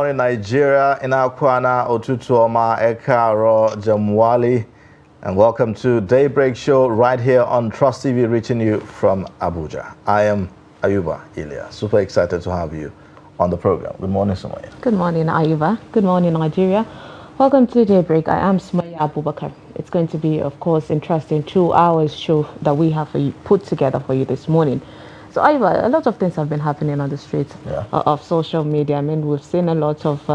In Nigeria, in Akwana, Otutuoma, Ekaro, Jamwali, and welcome to Daybreak Show right here on Trust TV, reaching you from Abuja. I am Ayuba Ilya. Super excited to have you on the program. Good morning, Sumaya. Good morning, Ayuba. Good morning, Nigeria. Welcome to Daybreak. I am Sumaya Abubakar. It's going to be, of course, interesting 2 hours show that we have for you, put together for you this morning. So, Ayuba, a lot of things have been happening on the streets of social media. I mean, we've seen a lot of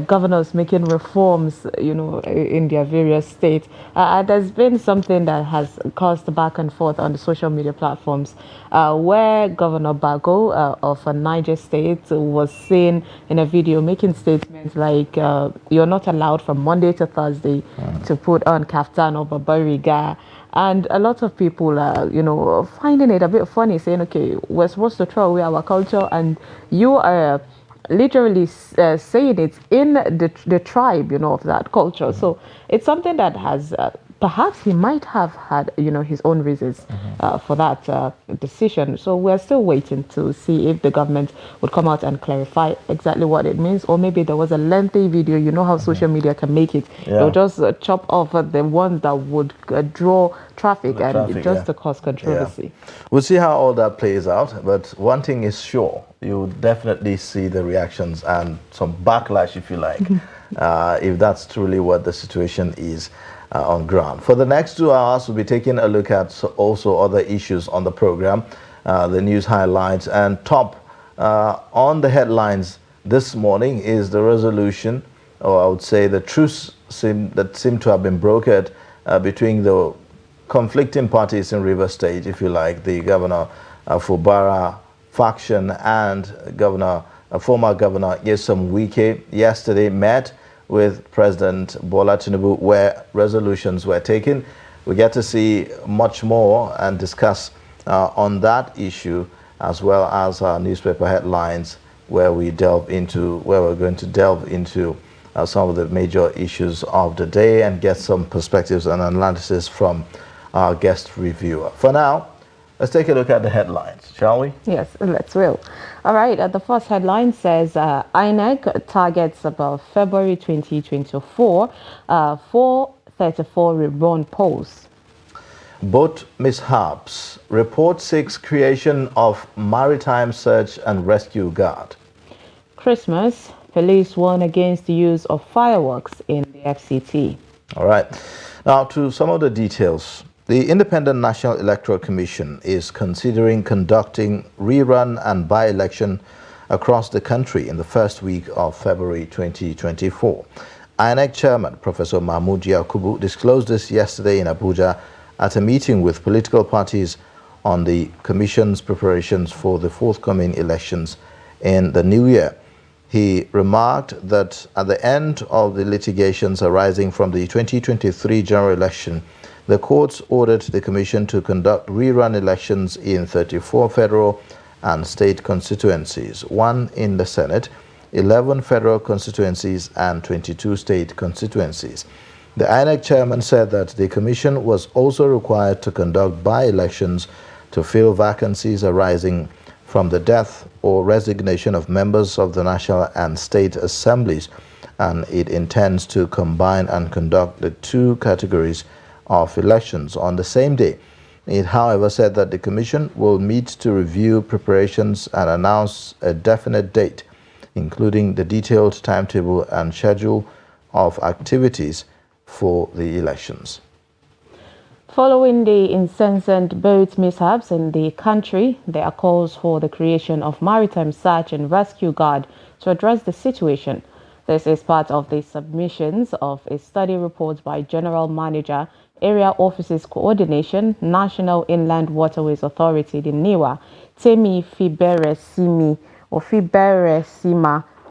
governors making reforms, in their various states. There's been something that has caused back and forth on the social media platforms, where Governor Bago of Niger State was seen in a video making statements like, you're not allowed from Monday to Thursday to put on kaftan or babariga. And a lot of people are, finding it a bit funny, saying, okay, we're supposed to throw away our culture, and you are literally saying it in the tribe, of that culture. So it's something that has, perhaps he might have had, his own reasons for that decision. So we're still waiting to see if the government would come out and clarify exactly what it means, or maybe there was a lengthy video. You know how social media can make it. They'll just chop off the one that would draw traffic to cause controversy. We'll see how all that plays out, but one thing is sure, you'll definitely see the reactions and some backlash, if you like, if that's truly what the situation is on ground. For the next 2 hours, we'll be taking a look at also other issues on the program, the news highlights, and top on the headlines this morning is the resolution, or I would say the truce that seemed to have been brokered between the conflicting parties in River State, if you like, the Governor Fubara faction and former Governor Nyesom Wike yesterday met with President Bola Tinubu, where resolutions were taken. We get to see much more and discuss on that issue, as well as our newspaper headlines, where we're going to delve into some of the major issues of the day and get some perspectives and analysis from our guest reviewer. For now, let's take a look at the headlines, shall we? Yes, let's will. All right, the first headline says INEC targets about February 2024 434 rerun polls. Boat mishaps. Report seeks creation of Maritime Search and Rescue Guard. Christmas. Police warn against the use of fireworks in the FCT. All right. Now to some of the details. The Independent National Electoral Commission is considering conducting rerun and by-election across the country in the first week of February 2024. INEC Chairman Professor Mahmoud Yakubu disclosed this yesterday in Abuja at a meeting with political parties on the Commission's preparations for the forthcoming elections in the new year. He remarked that at the end of the litigations arising from the 2023 general election, the courts ordered the Commission to conduct rerun elections in 34 federal and state constituencies, 1 in the Senate, 11 federal constituencies, and 22 state constituencies. The INEC chairman said that the Commission was also required to conduct by-elections to fill vacancies arising from the death or resignation of members of the National and State Assemblies, and it intends to combine and conduct the two categories of elections on the same day. It, however, said that the Commission will meet to review preparations and announce a definite date, including the detailed timetable and schedule of activities for the elections. Following the incessant boat mishaps in the country, there are calls for the creation of Maritime Search and Rescue Guard to address the situation. This is part of the submissions of a study report by General Manager, Area Offices Coordination, National Inland Waterways Authority, the NIWA, Temi Fiberesima,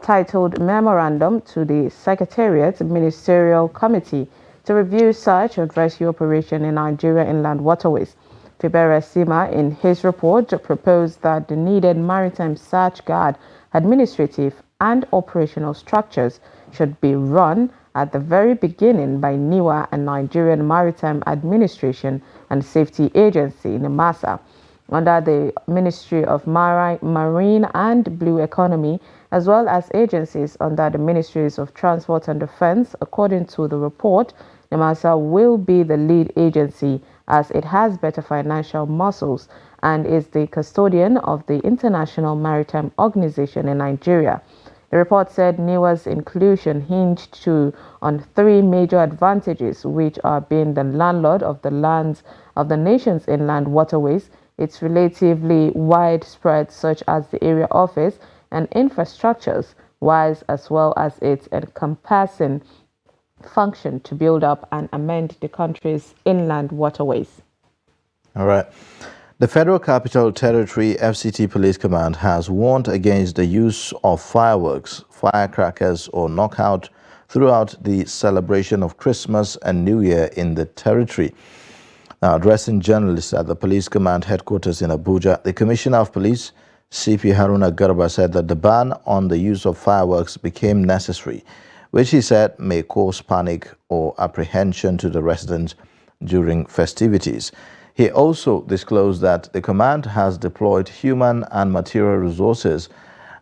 titled Memorandum to the Secretariat Ministerial Committee to review search and rescue operation in Nigeria inland waterways. Fiberesima, in his report, proposed that the needed Maritime Search Guard administrative and operational structures should be run at the very beginning by NIWA and Nigerian Maritime Administration and Safety Agency, NIMASA, under the Ministry of Marine and Blue Economy as well as agencies under the Ministries of Transport and Defense. According to the report, NIMASA will be the lead agency as it has better financial muscles and is the custodian of the International Maritime Organization in Nigeria. The report said NIWA's inclusion hinged on three major advantages, which are being the landlord of the lands of the nation's inland waterways, its relatively widespread such as the area office and infrastructures, whilst as well as its encompassing function to build up and amend the country's inland waterways. All right. The Federal Capital Territory FCT Police Command has warned against the use of fireworks, firecrackers or knockout throughout the celebration of Christmas and New Year in the territory. Now, addressing journalists at the Police Command headquarters in Abuja, the Commissioner of Police, CP Haruna Garba, said that the ban on the use of fireworks became necessary, which he said may cause panic or apprehension to the residents during festivities. He also disclosed that the command has deployed human and material resources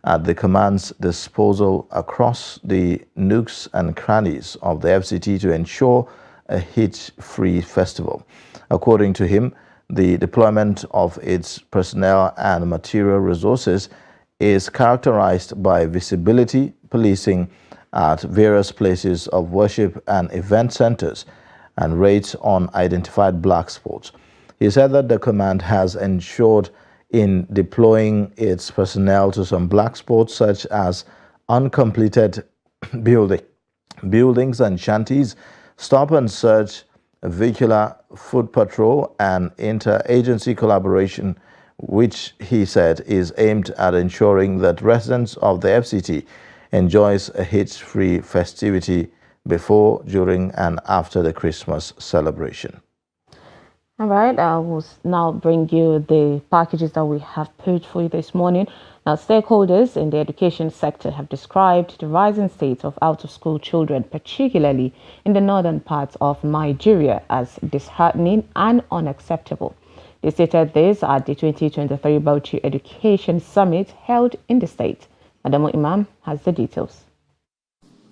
at the command's disposal across the nooks and crannies of the FCT to ensure a hitch-free festival. According to him, the deployment of its personnel and material resources is characterized by visibility, policing at various places of worship and event centers, and raids on identified black spots. He said that the command has ensured in deploying its personnel to some black spots such as uncompleted buildings and shanties, stop and search, vehicular foot patrol and inter-agency collaboration, which he said is aimed at ensuring that residents of the FCT enjoys a hitch-free festivity before, during and after the Christmas celebration. All right, I will now bring you the packages that we have put for you this morning. Now, stakeholders in the education sector have described the rising state of out-of-school children, particularly in the northern parts of Nigeria, as disheartening and unacceptable. They stated this at the 2023 Bauchi Education Summit held in the state. Adamu Imam has the details.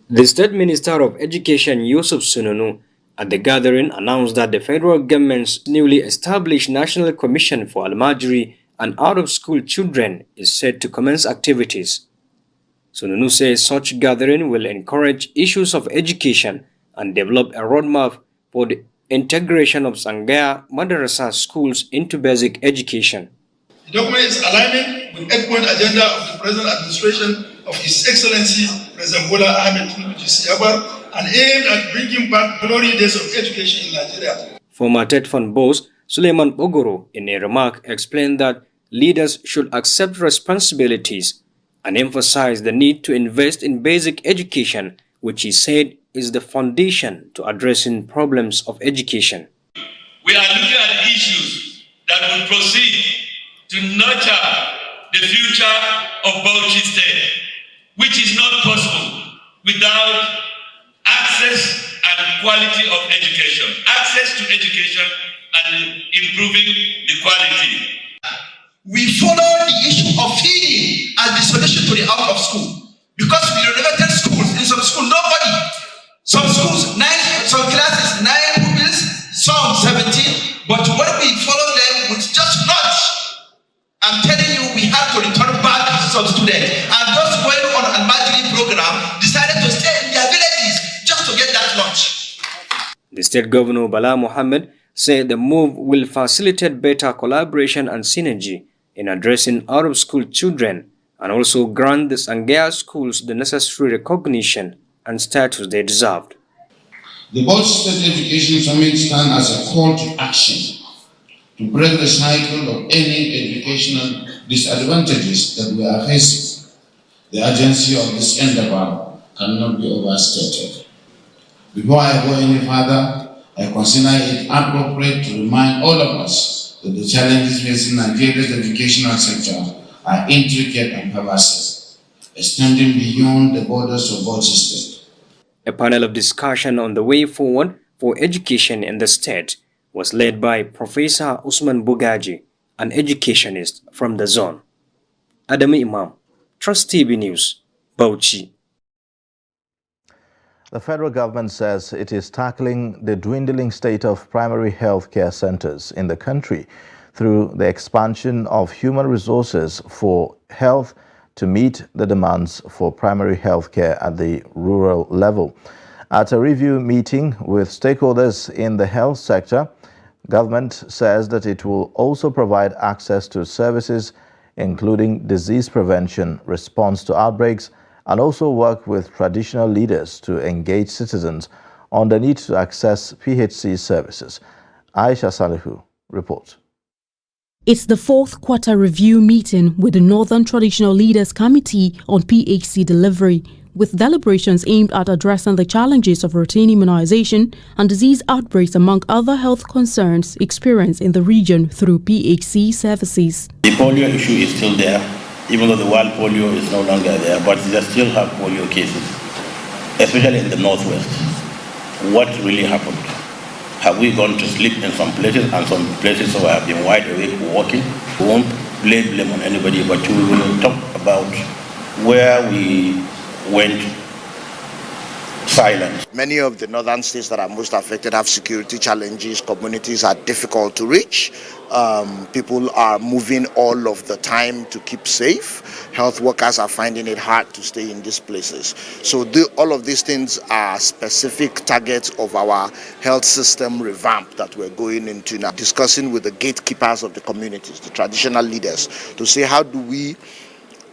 The State Minister of Education, Yusuf Sununu, at the gathering announced that the federal government's newly established National Commission for Almajiri and Out-of-School Children is set to commence activities. Sununu says such gathering will encourage issues of education and develop a roadmap for the integration of Sangaya Madrasa schools into basic education. The document is aligning with the 8-point agenda of the present administration of His Excellency President Bola Ahmed Tinubu and aimed at bringing back glory days of education in Nigeria. Former TED Fund boss Suleiman Bogoro, in a remark, explained that leaders should accept responsibilities and emphasize the need to invest in basic education, which he said is the foundation to addressing problems of education. We are looking at issues that will proceed to nurture the future of Bauchi State, which is not possible without access and quality of education. Access to education and improving the quality. We follow the issue of feeding as the solution to the out of school. Because we renovated schools, in some schools, nobody. Some schools, 9, some classes, 9 pupils, some 17. But when we follow them with just much, I'm telling you, we have to return back some students. And those going on an Almajiri program decided to stay in their villages just to get that lunch. The State Governor Bala Mohammed said the move will facilitate better collaboration and synergy in addressing out-of-school children and also grant the Sangaya schools the necessary recognition and status they deserved. The Bauchi State Education Summit stands as a call to action to break the cycle of any educational disadvantages that we are facing. The urgency of this endeavor cannot be overstated. Before I go any further, I consider it appropriate to remind all of us that the challenges facing Nigeria's educational sector are intricate and pervasive, extending beyond the borders of Bauchi State. A panel of discussion on the way forward for education in the state was led by Professor Usman Bugaji, an educationist from the zone. Adamu Imam, Trust TV News. Bauchi. The federal government says it is tackling the dwindling state of primary health care centers in the country through the expansion of human resources for health to meet the demands for primary health care at the rural level. At a review meeting with stakeholders in the health sector, government says that it will also provide access to services including disease prevention, response to outbreaks, and also work with traditional leaders to engage citizens on the need to access PHC services. Aisha Salihu reports. It's the fourth quarter review meeting with the Northern Traditional Leaders Committee on PHC delivery, with deliberations aimed at addressing the challenges of routine immunization and disease outbreaks among other health concerns experienced in the region through PHC services. The polio issue is still there, even though the wild polio is no longer there, but they still have polio cases, especially in the northwest. What really happened? Have we gone to sleep in some places, and some places we have been wide awake walking? We won't lay blame on anybody, but we will talk about where we went silent. Many of the northern states that are most affected have security challenges. Communities are difficult to reach. People are moving all of the time to keep safe. Health workers are finding it hard to stay in these places. So all of these things are specific targets of our health system revamp that we're going into now, discussing with the gatekeepers of the communities, the traditional leaders, to say how do we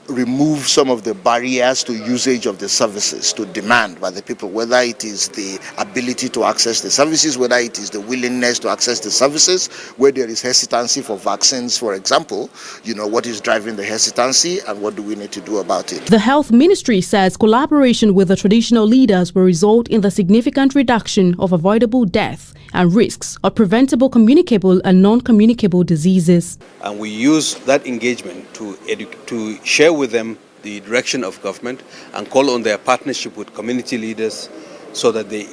remove some of the barriers to usage of the services, to demand by the people, whether it is the ability to access the services, whether it is the willingness to access the services, where there is hesitancy for vaccines, for example, what is driving the hesitancy and what do we need to do about it. The Health Ministry says collaboration with the traditional leaders will result in the significant reduction of avoidable death and risks of preventable communicable and non-communicable diseases. And we use that engagement to share with them the direction of government and call on their partnership with community leaders so that they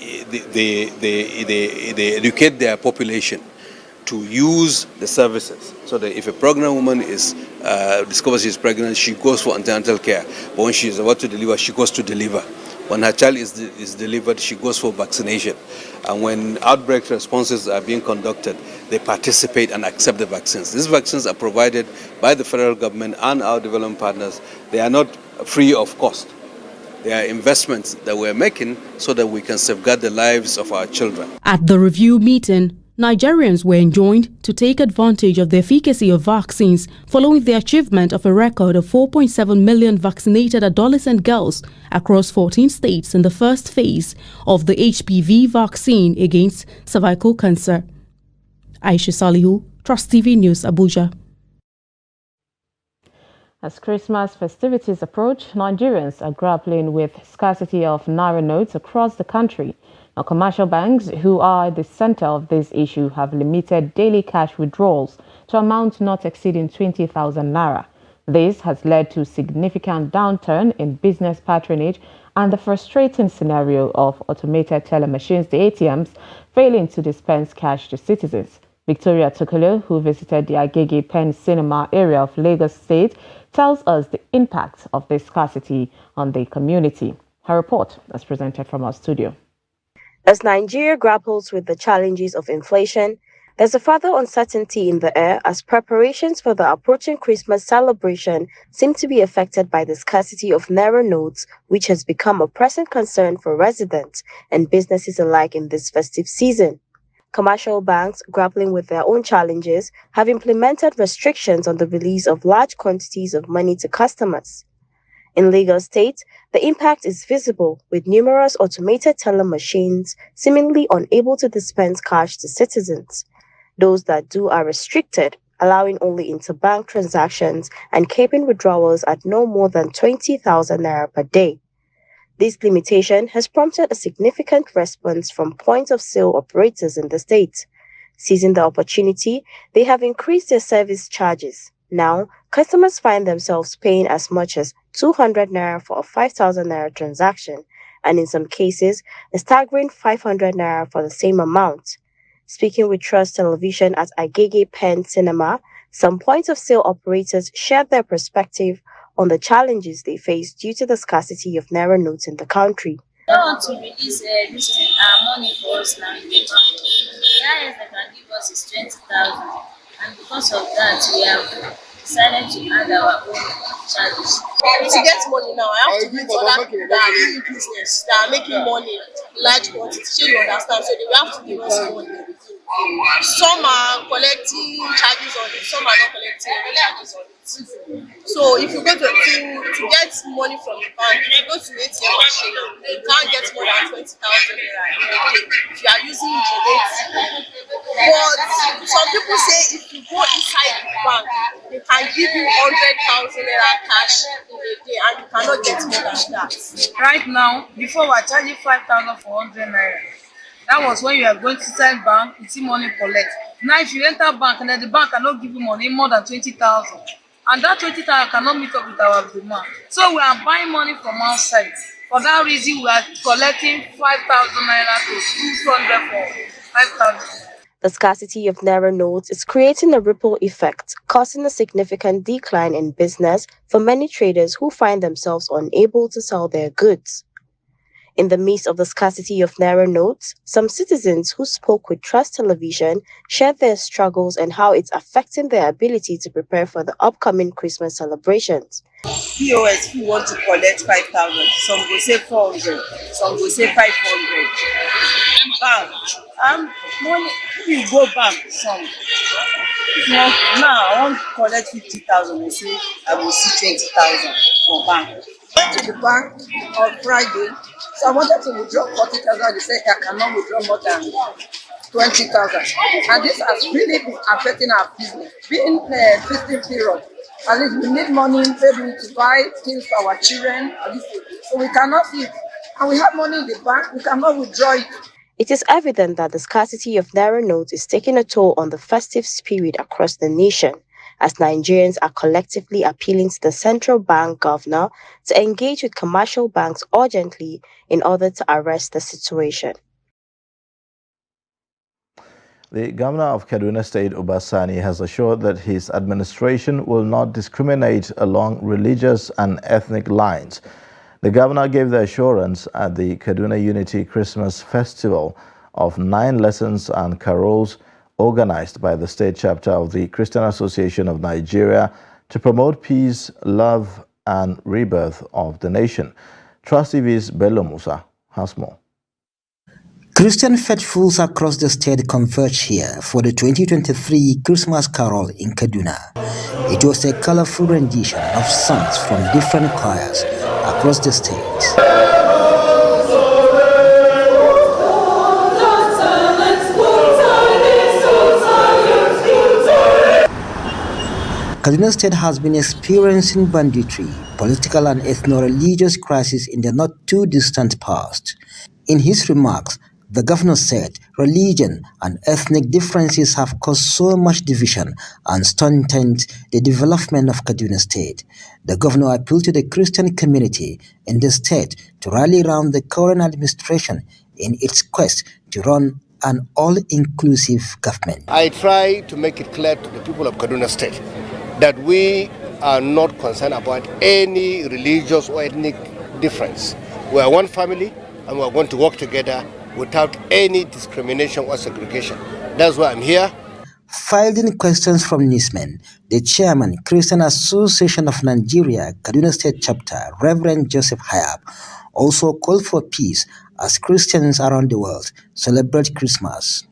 educate their population to use the services. So that if a pregnant woman discovers she's pregnant, she goes for antenatal care. But when she's about to deliver, she goes to deliver. When her child is delivered, she goes for vaccination. And when outbreak responses are being conducted, they participate and accept the vaccines. These vaccines are provided by the federal government and our development partners. They are not free of cost. They are investments that we're making so that we can safeguard the lives of our children. At the review meeting, Nigerians were enjoined to take advantage of the efficacy of vaccines following the achievement of a record of 4.7 million vaccinated adolescent girls across 14 states in the first phase of the HPV vaccine against cervical cancer. Aisha Salihu, Trust TV News, Abuja. As Christmas festivities approach, Nigerians are grappling with scarcity of naira notes across the country. Now, commercial banks, who are the center of this issue, have limited daily cash withdrawals to amount not exceeding 20,000 naira. This has led to significant downturn in business patronage and the frustrating scenario of automated teller machines, the ATMs, failing to dispense cash to citizens. Victoria Tukolo, who visited the Agege Pen Cinema area of Lagos State, tells us the impact of this scarcity on the community. Her report is presented from our studio. As Nigeria grapples with the challenges of inflation, there's a further uncertainty in the air as preparations for the approaching Christmas celebration seem to be affected by the scarcity of naira notes, which has become a pressing concern for residents and businesses alike in this festive season. Commercial banks, grappling with their own challenges, have implemented restrictions on the release of large quantities of money to customers. In Lagos State, the impact is visible, with numerous automated teller machines seemingly unable to dispense cash to citizens. Those that do are restricted, allowing only interbank transactions and keeping withdrawals at no more than 20,000 naira per day. This limitation has prompted a significant response from point-of-sale operators in the state. Seizing the opportunity, they have increased their service charges. Now, customers find themselves paying as much as 200 naira for a 5,000 naira transaction, and in some cases, a staggering 500 naira for the same amount. Speaking with Trust Television at Agege Pen Cinema, some point-of-sale operators shared their perspective on the challenges they face due to the scarcity of naira notes in the country. I don't want to release this thing, money for us now in the bank. The highest they can give us is 20,000, and because of that, we have decided to add our own charges. To get money now, I have to meet other people that are doing business, that are making money, large quantity. So you understand? So they will have to give us money. Some are collecting charges on it, some are not collecting any charges on it. So if you go to get money from the bank, if you go to ATM machine, you can't get more than 20,000 naira in a day if you are using the ATM. But some people say if you go inside the bank, they can give you 100,000 naira cash in a day and you cannot get more than that. Right now, before we are charging 5,000 for 100 naira. That was when you are going to inside bank, you see money collect. Now if you enter bank and then the bank cannot give you money more than 20,000, and that 20,000 cannot meet up with our demand. So we are buying money from outside. For that reason, we are collecting 5,000 naira to 200 for 5,000. The scarcity of naira notes is creating a ripple effect, causing a significant decline in business for many traders who find themselves unable to sell their goods. In the midst of the scarcity of naira notes, some citizens who spoke with Trust Television shared their struggles and how it's affecting their ability to prepare for the upcoming Christmas celebrations. POS, who want to collect 5,000, some will say 400, some will say 500. Bank, money, you go back some. Now I want to collect 50,000, they say I will see 20,000 for bank. I went to the bank on Friday, so I wanted to withdraw 40,000. They said I cannot withdraw more than 20,000, and this has really been affecting our business. Being festive period, at least we need money maybe to buy things for our children, so we cannot eat, and we have money in the bank, we cannot withdraw it. It is evident that the scarcity of naira notes is taking a toll on the festive spirit across the nation, as Nigerians are collectively appealing to the central bank governor to engage with commercial banks urgently in order to arrest the situation. The governor of Kaduna State, Obasani, has assured that his administration will not discriminate along religious and ethnic lines. The governor gave the assurance at the Kaduna Unity Christmas Festival of 9 lessons and carols organized by the state chapter of the Christian Association of Nigeria to promote peace, love, and rebirth of the nation. Trust TV's Bello Musa has more. Christian faithfuls across the state converged here for the 2023 Christmas Carol in Kaduna. It was a colorful rendition of songs from different choirs across the state. Kaduna State has been experiencing banditry, political and ethno-religious crisis in the not too distant past. In his remarks, the governor said religion and ethnic differences have caused so much division and stunted the development of Kaduna State. The governor appealed to the Christian community in the state to rally around the current administration in its quest to run an all-inclusive government. I try to make it clear to the people of Kaduna State that we are not concerned about any religious or ethnic difference. We are one family and we are going to work together without any discrimination or segregation. That's why I'm here. Fielding questions from newsmen, the chairman, Christian Association of Nigeria, Kaduna State Chapter, Reverend Joseph Hayab, also called for peace as Christians around the world celebrate Christmas.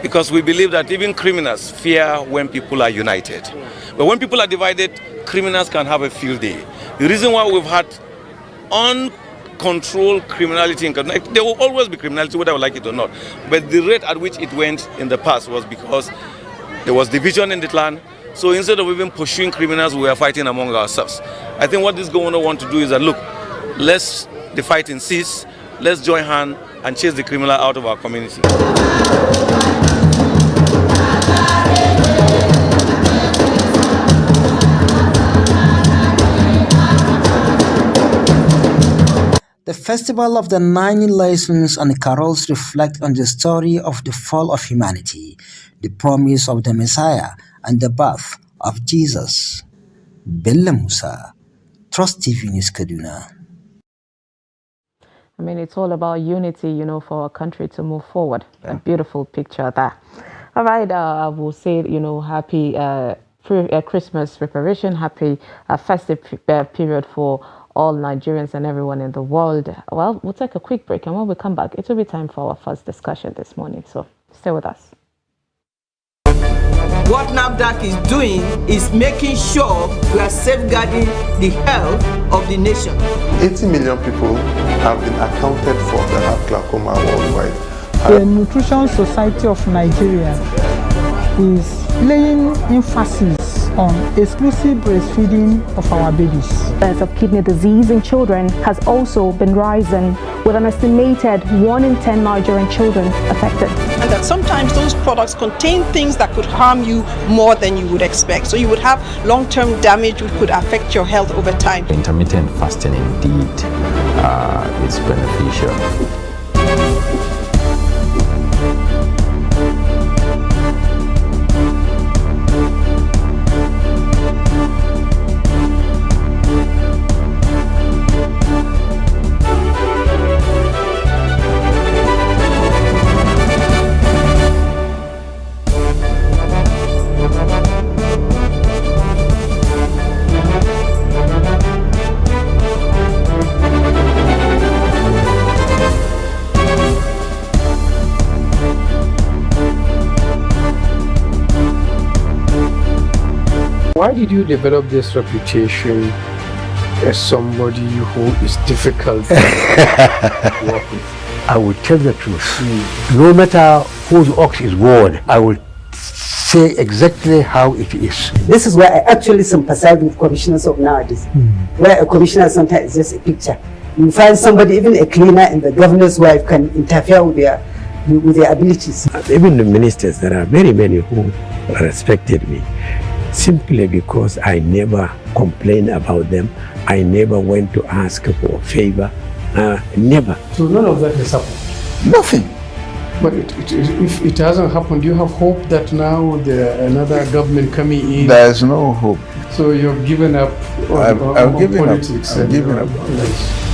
Because we believe that even criminals fear when people are united. But when people are divided, criminals can have a field day. The reason why we've had uncontrolled criminality in Kaduna, there will always be criminality whether we like it or not. But the rate at which it went in the past was because there was division in the clan. So instead of even pursuing criminals, we were fighting among ourselves. I think what this governor wants to do is that, look, let's the fighting cease, let's join hands and chase the criminal out of our community. The Festival of the 9 Lessons and Carols reflect on the story of the fall of humanity, the promise of the Messiah, and the birth of Jesus. Bello Musa, Trust TV News Kaduna. I mean, it's all about unity, you know, for our country to move forward. Yeah. A beautiful picture there. All right, I will say, you know, happy Christmas preparation, happy festive period for all Nigerians and everyone in the world. Well, we'll take a quick break, and when we come back, it will be time for our first discussion this morning. So stay with us. What NAFDAC is doing is making sure we are safeguarding the health of the nation. 80 million people have been accounted for that have glaucoma worldwide. The Nutrition Society of Nigeria is laying emphasis on exclusive breastfeeding of our babies. The rate of kidney disease in children has also been rising, with an estimated 1 in 10 Nigerian children affected. And that sometimes those products contain things that could harm you more than you would expect. So you would have long-term damage which could affect your health over time. Intermittent fasting indeed is beneficial. Why did you develop this reputation as somebody who is difficult to work with? I will tell the truth. No matter whose ox is worn, I will say exactly how it is. This is where I actually sympathize with commissioners of nowadays, where a commissioner sometimes is just a picture. You find somebody, even a cleaner and the governor's wife, can interfere with their abilities. Even the ministers, there are very many who respected me, simply because I never complained about them. I never went to ask for a favor. Never. So none of that has happened? Nothing. But if it hasn't happened, do you have hope that now another government coming in? There is no hope. So you've given up on politics? I've given up.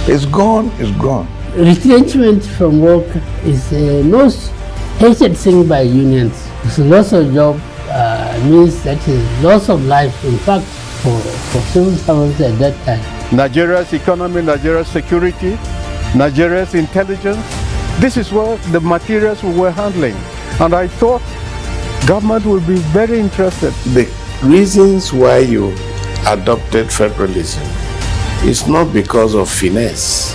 It's gone, it's gone. Retrenchment from work is the most hated thing by unions. It's loss of job. Means that is loss of life, in fact, for civil servants at that time. Nigeria's economy, Nigeria's security, Nigeria's intelligence, this is what the materials we were handling. And I thought government would be very interested. The reasons why you adopted federalism is not because of finesse,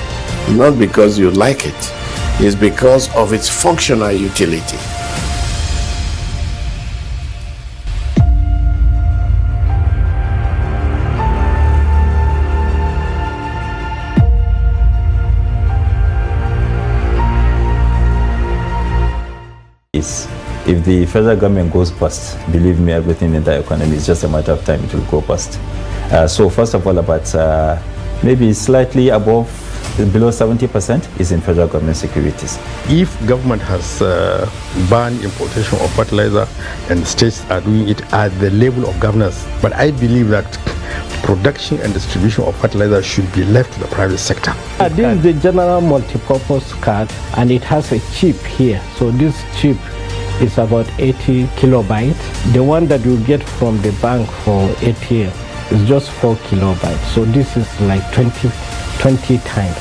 not because you like it, it's because of its functional utility. If the federal government goes bust, believe me, everything in the economy is just a matter of time it will go bust. So first of all, about maybe slightly above, below 70% is in federal government securities. If government has banned importation of fertilizer and states are doing it at the level of governance, but I believe that production and distribution of fertilizer should be left to the private sector. This is the general multi-purpose card, and it has a chip here. So this chip is about 80 kilobytes. The one that you get from the bank for ATM is just 4 kilobytes. So this is like 20 times.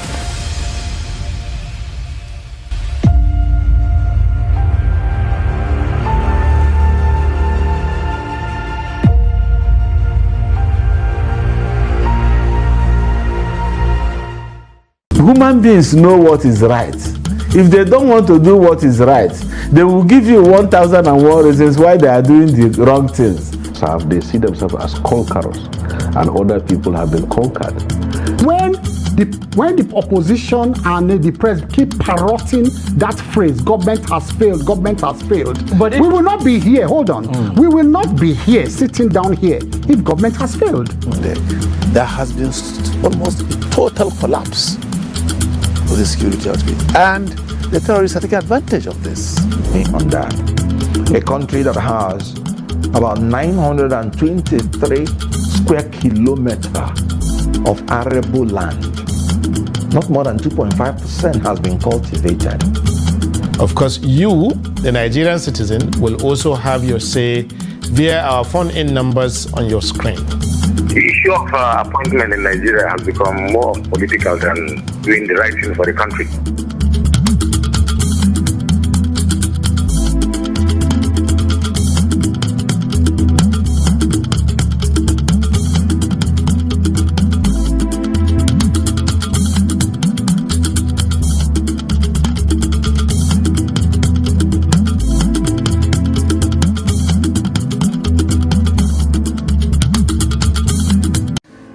Human beings know what is right. If they don't want to do what is right, they will give you 1,001 reasons why they are doing the wrong things. So they see themselves as conquerors, and other people have been conquered. When the opposition and the press keep parroting that phrase, government has failed, but we will not be here, hold on, we will not be here, sitting down here, if government has failed. There has been almost total collapse of the security outfit, and the terrorists are taking advantage of this. On that, a country that has about 923 square kilometers of arable land. Not more than 2.5% has been cultivated. Of course, you, the Nigerian citizen, will also have your say via our phone-in numbers on your screen. The issue of appointment in Nigeria has become more political than doing the right thing for the country.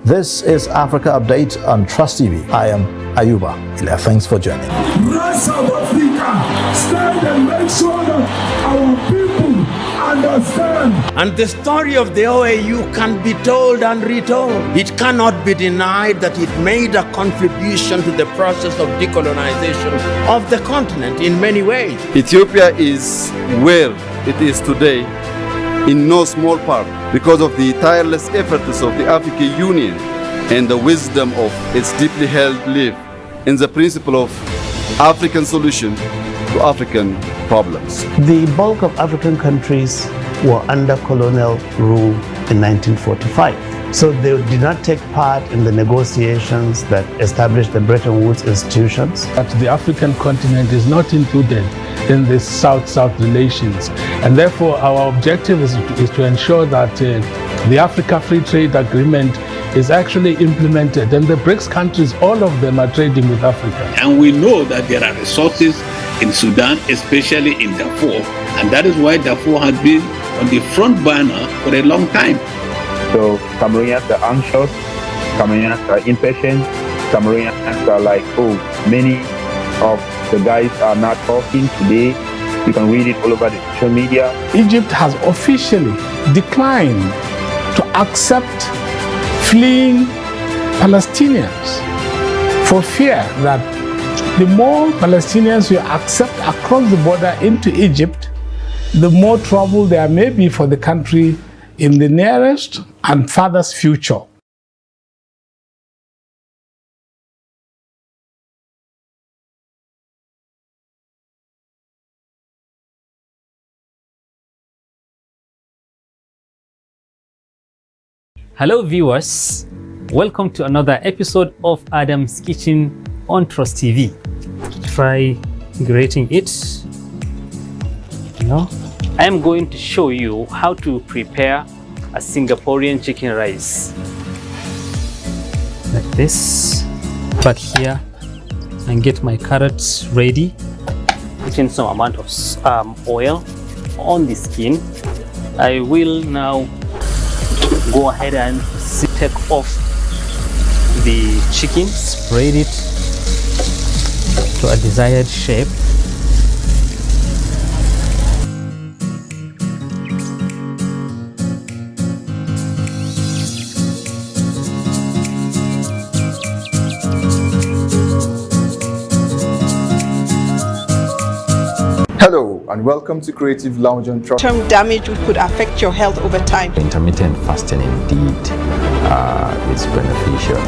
This is Africa Update on Trust TV. I am Ayuba. Thanks for joining. Rest of Africa, stand and make sure that our people understand. And the story of the OAU can be told and retold. It cannot be denied that it made a contribution to the process of decolonization of the continent in many ways. Ethiopia is where it is today in no small part because of the tireless efforts of the African Union and the wisdom of its deeply held belief in the principle of African solution to African problems. The bulk of African countries were under colonial rule in 1945. So they did not take part in the negotiations that established the Bretton Woods institutions. But the African continent is not included in the South-South relations. And therefore, our objective is to ensure that the Africa Free Trade Agreement is actually implemented. And the BRICS countries, all of them are trading with Africa. And we know that there are resources in Sudan, especially in Darfur. And that is why Darfur has been on the front burner for a long time. So Cameroonians are anxious, Cameroonians are impatient, Cameroonians are like, oh, many of the guys are not talking today. You can read it all over the social media. Egypt has officially declined to accept fleeing Palestinians for fear that the more Palestinians you accept across the border into Egypt, the more trouble there may be for the country in the nearest and farthest future. Hello viewers, welcome to another episode of Adam's Kitchen on Trust TV. Try grating it. I am going to show you how to prepare a Singaporean chicken rice. Like this. Back here and get my carrots ready. Put in some amount of oil on the skin. I will now go ahead and take off the chicken, spread it to a desired shape. Hello and welcome to Creative Lounge on Trust. Term damage which could affect your health over time. Intermittent fasting indeed is beneficial.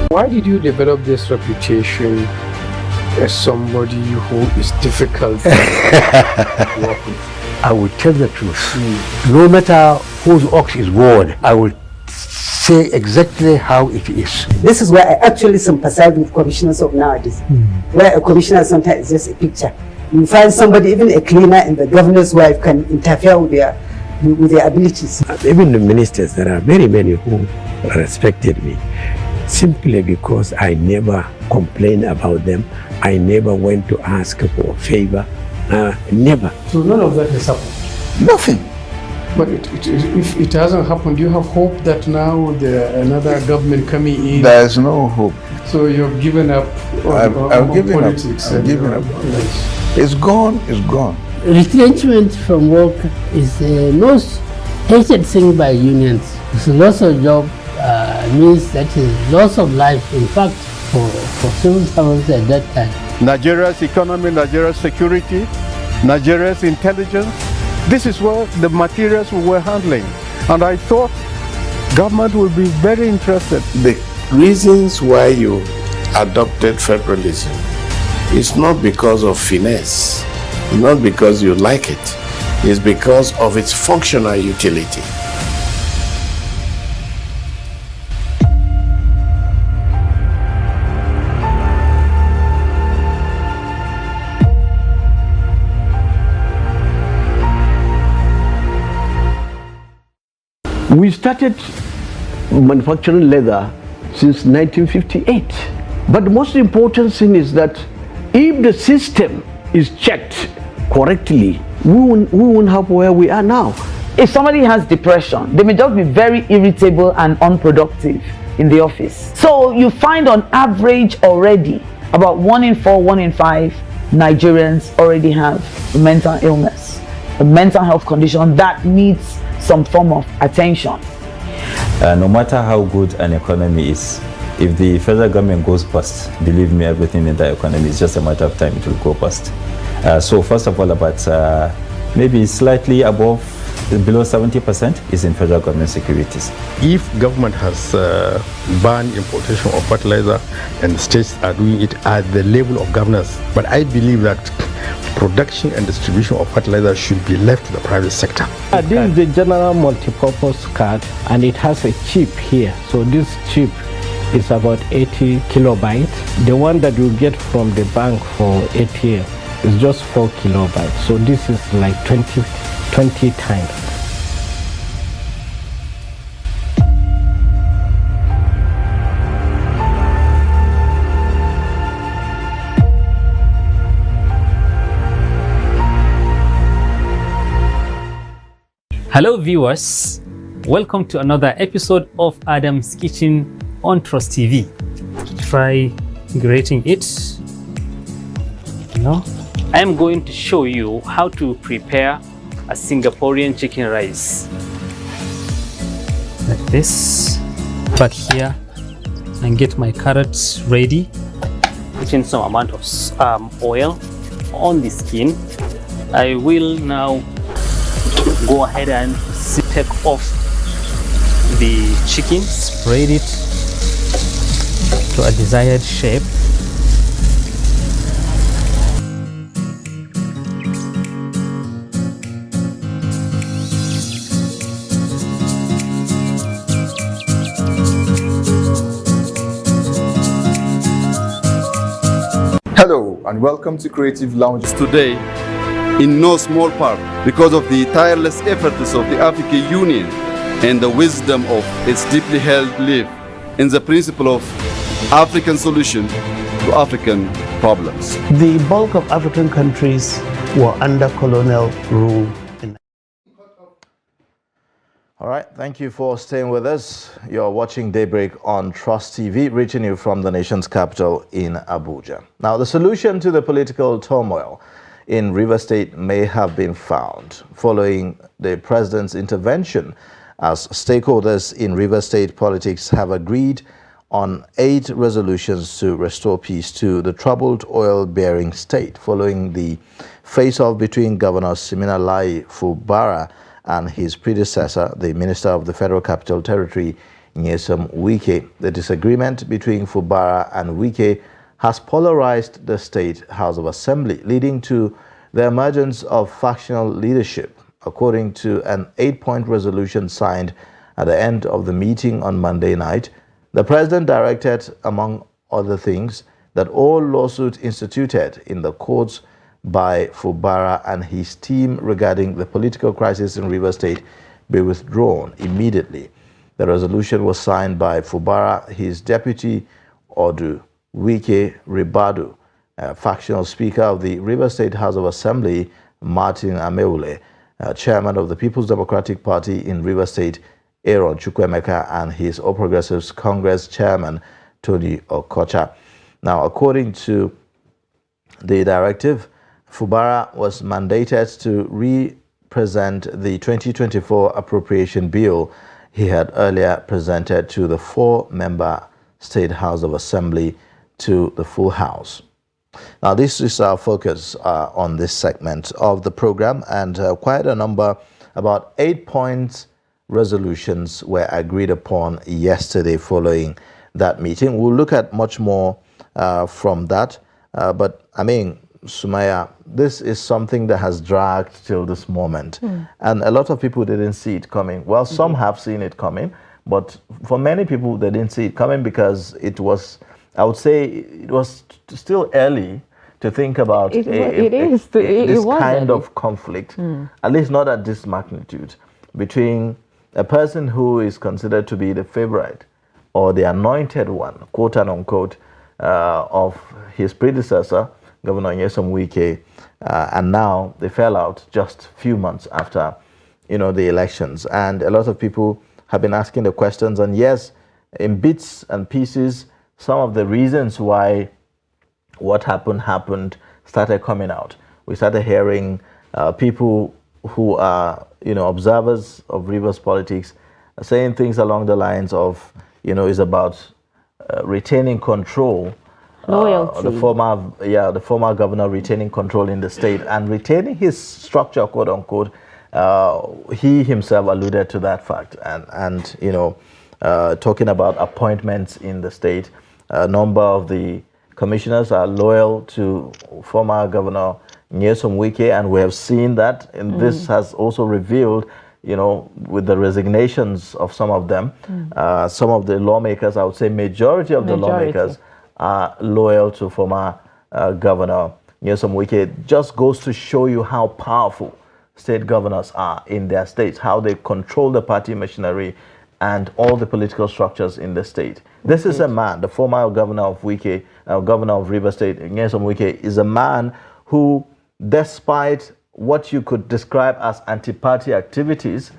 Why did you develop this reputation as somebody who is difficult to work with? I will tell the truth. No matter whose ox is gored, I will say exactly how it is. This is where I actually sympathize with commissioners of nowadays, where a commissioner sometimes is just a picture. You find somebody, even a cleaner and the governor's wife, can interfere with their abilities. Even the ministers, there are very many who respected me, simply because I never complained about them. I never went to ask for a favor Never. So none of that has happened? Nothing. But if it hasn't happened, do you have hope that now another government coming in? There's no hope. So you've given up I've given politics? I've given up. It's gone, it's gone. Retrenchment from work is the most hated thing by unions. It's loss of job means that is loss of life, in fact, for civil servants at that time. Nigeria's economy, Nigeria's security, Nigeria's intelligence. This is what the materials we were handling. And I thought government would be very interested. The reasons why you adopted federalism is not because of finesse, not because you like it. It's because of its functional utility. We started manufacturing leather since 1958. But the most important thing is that if the system is checked correctly, we won't have where we are now. If somebody has depression, they may just be very irritable and unproductive in the office. So you find on average already about 1 in 4, 1 in 5 Nigerians already have a mental illness, a mental health condition that needs some form of attention. No matter how good an economy is, if the federal government goes bust, believe me, everything in the economy is just a matter of time it will go bust. So first of all, about maybe slightly above, below 70% is in federal government securities. If government has banned importation of fertilizer and states are doing it at the level of governance, but I believe that production and distribution of fertilizer should be left to the private sector. This is the general multi-purpose card, and it has a chip here. So this chip is about 80 kilobytes. The one that you get from the bank for ATM is just 4 kilobytes. So this is like 20 times. Hello viewers, welcome to another episode of Adam's Kitchen on Trust TV. Try grating it. I am going to show you how to prepare a Singaporean chicken rice. Like this. Back here and get my carrots ready. Put in some amount of oil on the skin. I will now go ahead and take off the chicken, spread it to a desired shape. Hello and welcome to Creative Lounge. Today, in no small part, because of the tireless efforts of the African Union and the wisdom of its deeply held belief in the principle of African solution to African problems. The bulk of African countries were under colonial rule. All right, thank you for staying with us. You're watching Daybreak on Trust TV, reaching you from the nation's capital in Abuja. Now, the solution to the political turmoil in Rivers State may have been found following the president's intervention, as stakeholders in Rivers State politics have agreed on 8 resolutions to restore peace to the troubled oil-bearing state following the face-off between Governor Siminalayi Fubara and his predecessor, the Minister of the Federal Capital Territory, Nyesom Wike. The disagreement between Fubara and Wike has polarized the State House of Assembly, leading to the emergence of factional leadership. According to an 8-point resolution signed at the end of the meeting on Monday night, the President directed, among other things, that all lawsuits instituted in the courts by Fubara and his team regarding the political crisis in Rivers State be withdrawn immediately. The resolution was signed by Fubara, his deputy Odu Wike Ribadu, factional speaker of the Rivers State House of Assembly, Martin Ameule, chairman of the People's Democratic Party in Rivers State, Aaron Chukwuemeka, and his All Progressives Congress chairman, Tony Okocha. Now, according to the directive, Fubara was mandated to represent the 2024 appropriation bill he had earlier presented to the 4-member State House of Assembly to the full House. Now, this is our focus on this segment of the program, and quite a number, about 8 points resolutions were agreed upon yesterday following that meeting. We'll look at much more from that, but I mean, Sumaya, this is something that has dragged till this moment, and a lot of people didn't see it coming. Well, some have seen it coming, but for many people, they didn't see it coming because it was, I would say, it was still early to think about this kind of conflict, at least not at this magnitude, between a person who is considered to be the favorite or the anointed one, quote and unquote, of his predecessor, Governor Nyesom Wike, and now they fell out just a few months after, the elections. And a lot of people have been asking the questions, and yes, in bits and pieces, some of the reasons why what happened started coming out. We started hearing people who are, observers of Rivers politics saying things along the lines of, it's about retaining control. Loyalty. The former governor retaining control in the state and retaining his structure, quote unquote. He himself alluded to that fact, and talking about appointments in the state. A number of the commissioners are loyal to former Governor Nyesom Wike, and we have seen that, and this has also revealed, with the resignations of some of them, some of the lawmakers, I would say majority of the lawmakers are loyal to former Governor Nyesom Wike. It just goes to show you how powerful state governors are in their states, how they control the party machinery and all the political structures in the state. This is a man, the former governor of governor of Rivers State, Nyesom Wike, is a man who, despite what you could describe as anti-party activities,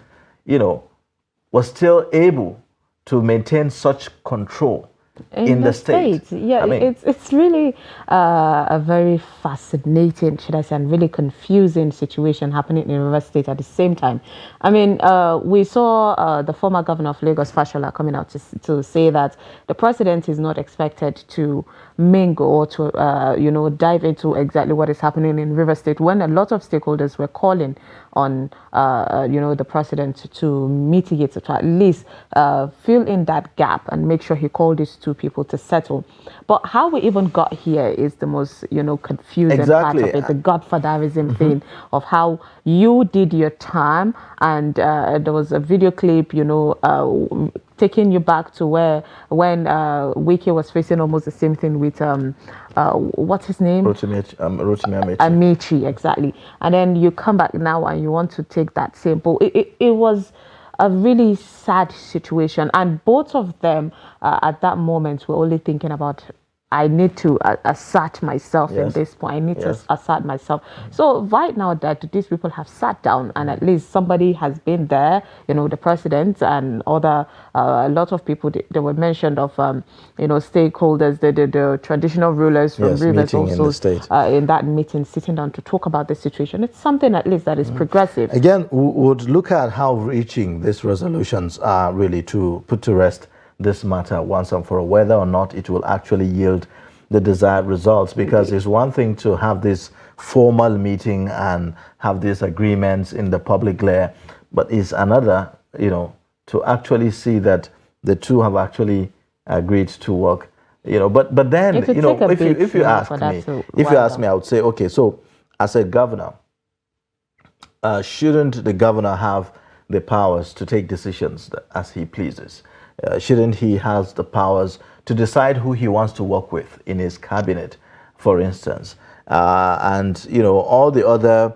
was still able to maintain such control in the state. Yeah, I mean, it's really a very fascinating, should I say, and really confusing situation happening in Rivers State at the same time. I mean, we saw the former governor of Lagos, Fashola, coming out to say that the president is not expected to mingle or to, dive into exactly what is happening in Rivers State, when a lot of stakeholders were calling on, the president to mitigate, to at least fill in that gap and make sure he called these two people to settle. But how we even got here is the most, confusing part of it, the godfatherism thing of how you did your time. And there was a video clip, taking you back to when Wike was facing almost the same thing with what's his name? Rotimi Amici, exactly. And then you come back now and you want to take that same. But it was a really sad situation, and both of them at that moment were only thinking about, I need to assert myself in this point. I need to assert myself. So right now that these people have sat down and at least somebody has been there, the president and other, a lot of people, they were mentioned of, stakeholders, the traditional rulers from Rivers also in that meeting, sitting down to talk about the situation. It's something at least that is progressive. Again, we would look at how reaching these resolutions are really to put to rest this matter once and for all, whether or not it will actually yield the desired results, because it's one thing to have this formal meeting and have these agreements in the public glare, but it's another, to actually see that the two have actually agreed to work, but then, if you ask me, I would say, okay, so as a governor, shouldn't the governor have the powers to take decisions as he pleases? Shouldn't he have the powers to decide who he wants to work with in his cabinet, for instance? And, all the other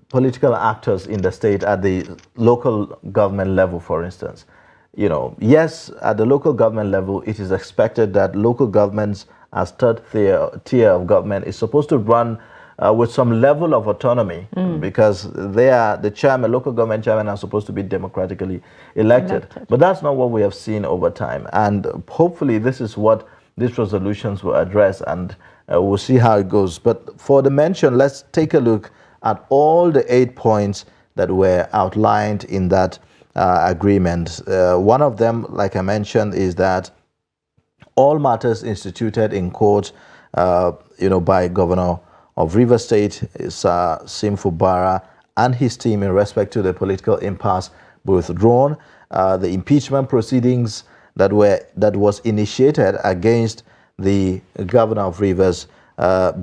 political actors in the state at the local government level, for instance. Yes, at the local government level, it is expected that local governments as third tier of government is supposed to run with some level of autonomy, because they are the chairman, local government chairman are supposed to be democratically elected. But that's not what we have seen over time. And hopefully this is what these resolutions will address, and we'll see how it goes. But for the mention, let's take a look at all the 8 points that were outlined in that agreement. One of them, like I mentioned, is that all matters instituted in court, by Governor of Rivers State, Sim Fubara, and his team in respect to the political impasse be withdrawn. The impeachment proceedings that was initiated against the Governor of Rivers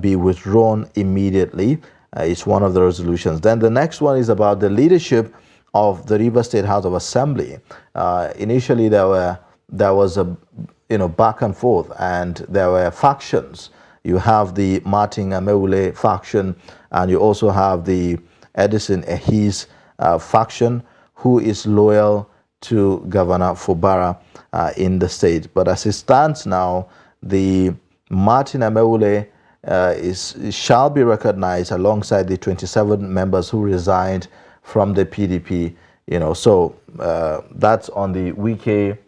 be withdrawn immediately. It's one of the resolutions. Then the next one is about the leadership of the Rivers State House of Assembly. Initially, there was a back and forth, and there were factions. You have the Martin Amewule faction, and you also have the Edison Ehis faction, who is loyal to Governor Fubara in the state. But as it stands now, the Martin Amewule shall be recognized alongside the 27 members who resigned from the PDP. So that's on the Wike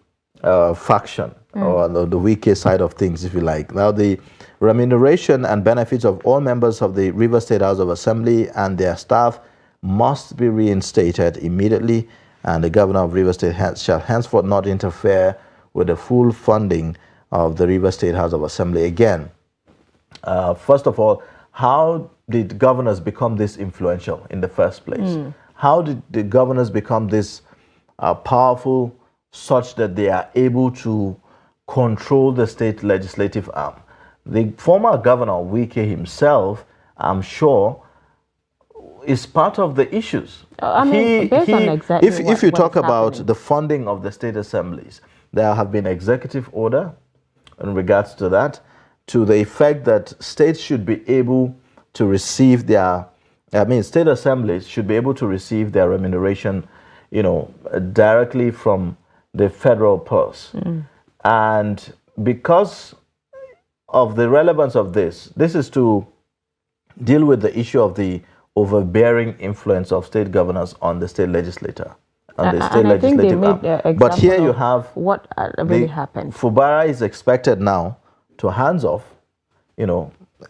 faction, or the Wike side of things, if you like. Now, the remuneration and benefits of all members of the Rivers State House of Assembly and their staff must be reinstated immediately, and the Governor of Rivers State shall henceforth not interfere with the full funding of the Rivers State House of Assembly. Again, first of all, how did governors become this influential in the first place? How did the governors become this powerful, such that they are able to control the state legislative arm? The former governor, Wike himself, I'm sure, is part of the issues. If you talk about the funding of the state assemblies, there have been executive order in regards to that, to the effect that states should be able to receive state assemblies should be able to receive their remuneration, directly from the federal purse. And because of the relevance of this is to deal with the issue of the overbearing influence of state governors on the state legislature, on the state legislative arm. But here you have what really happened. Fubara is expected now to hands off,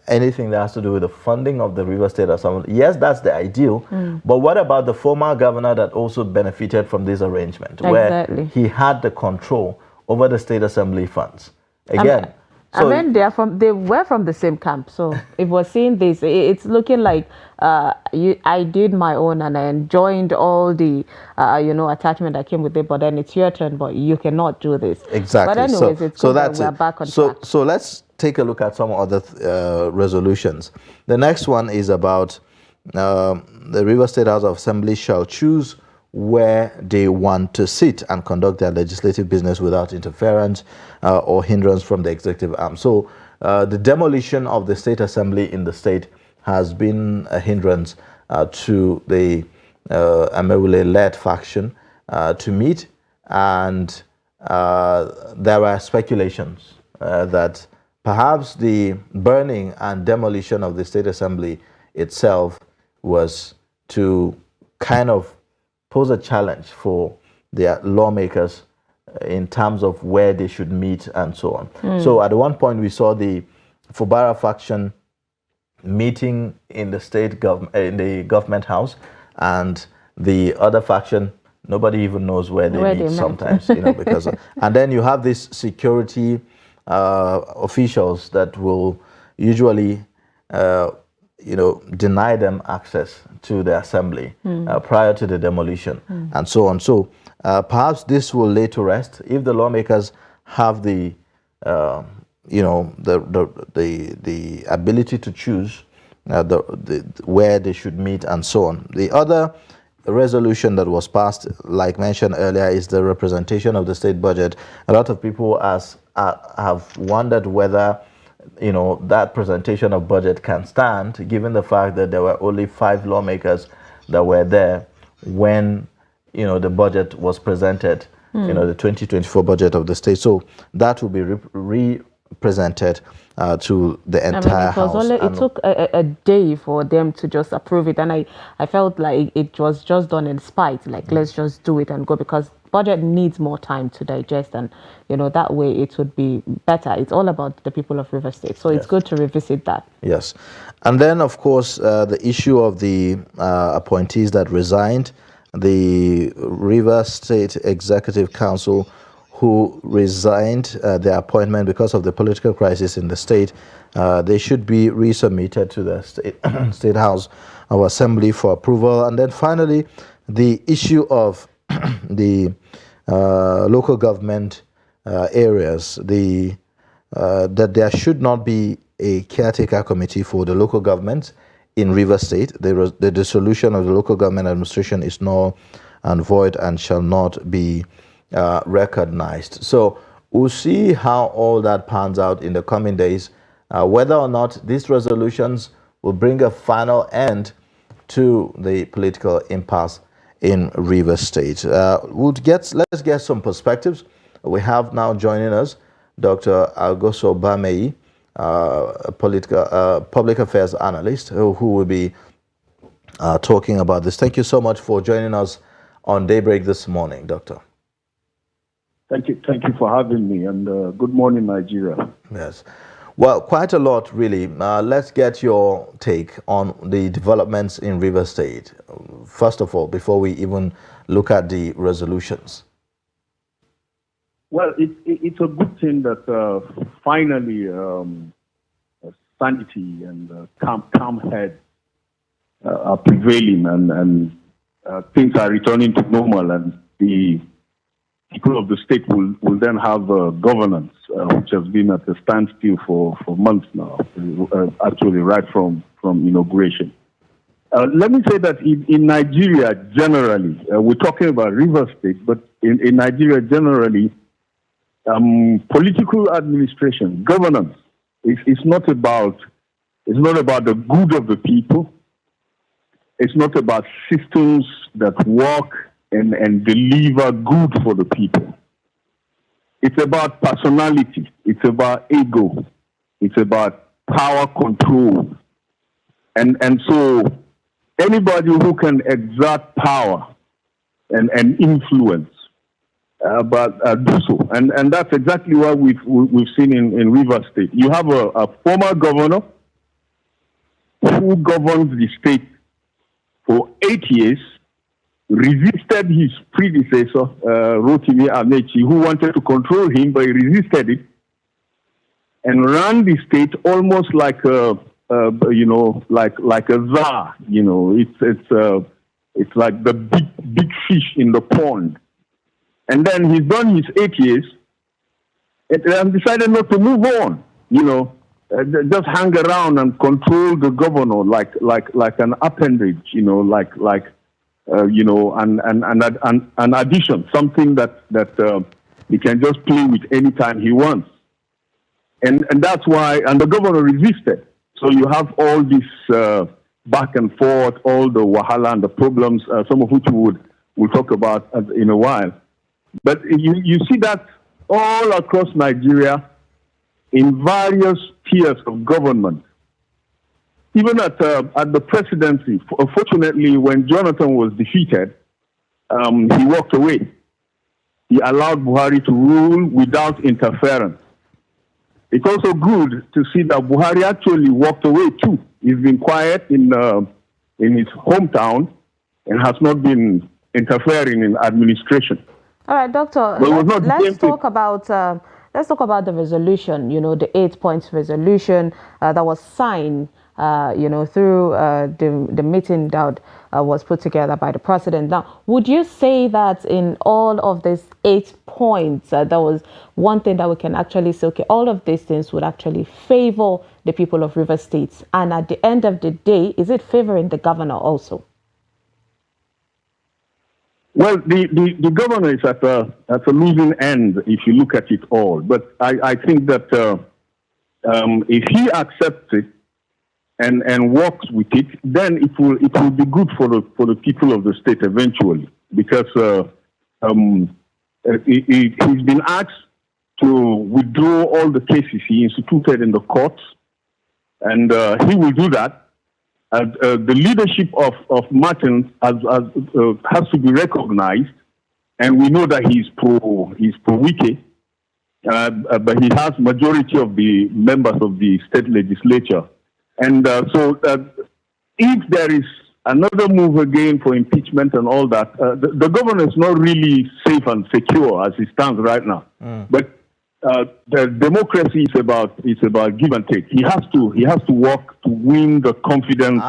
anything that has to do with the funding of the River State Assembly. Yes, that's the ideal. But what about the former governor that also benefited from this arrangement, where he had the control over the state assembly funds? Again, they were from the same camp. So if we're seeing this, it's looking like I did my own and I enjoyed all the attachment that came with it. But then it's your turn, but you cannot do this. Exactly. But anyways, it's good that we're back on track. So let's take a look at some other resolutions. The next one is about the River State House of Assembly shall choose where they want to sit and conduct their legislative business without interference or hindrance from the executive arm. So the demolition of the state assembly in the state has been a hindrance to the Amewule-led faction to meet, and there were speculations that perhaps the burning and demolition of the state assembly itself was to kind of pose a challenge for their lawmakers in terms of where they should meet and so on. So at one point we saw the Fubara faction meeting in the state government house, and the other faction, nobody even knows where they meet sometimes, because and then you have these security officials that will usually deny them access to the assembly prior to the demolition and so on. So perhaps this will lay to rest if the lawmakers have the ability to choose where they should meet and so on. The other resolution that was passed, like mentioned earlier, is the representation of the state budget. A lot of people have wondered whether that presentation of budget can stand, given the fact that there were only 5 lawmakers that were there when the budget was presented, the 2024 budget of the state. So that will be presented to the I mean, entire it was House. it took a day for them to just approve it, and I felt like it was just done in spite, like let's just do it and go, because budget needs more time to digest, and that way it would be better. It's all about the people of River State, so it's good to revisit that. Yes, and then of course the issue of the appointees that resigned, the River State Executive Council who resigned their appointment because of the political crisis in the state, they should be resubmitted to the State House of Assembly for approval. And then finally, the issue of the local government areas, that there should not be a caretaker committee for the local governments in River State. The dissolution of the local government administration is null and void and shall not be recognized. So we'll see how all that pans out in the coming days, whether or not these resolutions will bring a final end to the political impasse in River State. Let's get some perspectives. We have now joining us Dr. Agoso Bameyi, a public affairs analyst who will be talking about this. Thank you so much for joining us on Daybreak this morning, Doctor. Thank you for having me, and good morning, Nigeria. Yes. Well, quite a lot, really. Let's get your take on the developments in River State, first of all, before we even look at the resolutions. Well, it's a good thing that finally sanity and calm heads are prevailing, and things are returning to normal, and the people of the state will then have governance, which has been at a standstill for months now, actually right from inauguration. Let me say that in Nigeria generally, we're talking about River State, but in Nigeria generally, political administration, governance, is not about the good of the people. It's not about systems that work and deliver good for the people. It's about personality. It's about ego. It's about power control. And so anybody who can exert power and influence, do so. And that's exactly what we've seen in River State. You have a former governor who governs the state for 8 years, resisted his predecessor, Rotimi Amechi, who wanted to control him, but he resisted it, and ran the state almost like a czar. It's like the big fish in the pond. And then he's done his 8 years, and decided not to move on. Just hang around and control the governor like an appendage. An addition, something that he can just play with anytime he wants. And that's why, and the governor resisted. So you have all this back and forth, all the wahala and the problems, some of which we'll talk about in a while. But you see that all across Nigeria in various tiers of government. Even at the presidency, fortunately, when Jonathan was defeated, he walked away. He allowed Buhari to rule without interference. It's also good to see that Buhari actually walked away too. He's been quiet in his hometown and has not been interfering in administration. All right, Doctor. Let's talk about the resolution. The 8-point resolution that was signed. Through the meeting that was put together by the president. Now, would you say that in all of these 8 points, there was one thing that we can actually say, okay, all of these things would actually favor the people of River State? And at the end of the day, is it favoring the governor also? Well, the governor is at a losing end if you look at it all. But I think that if he accepts it, and works with it, then it will be good for the people of the state eventually, because he's been asked to withdraw all the cases he instituted in the courts, and he will do that. The leadership of Martin has to be recognized, and we know that he's pro-Wike, but he has majority of the members of the state legislature. And so if there is another move again for impeachment and all that, the governor is not really safe and secure as it stands right now. But the democracy is about give and take. He has to work to win the confidence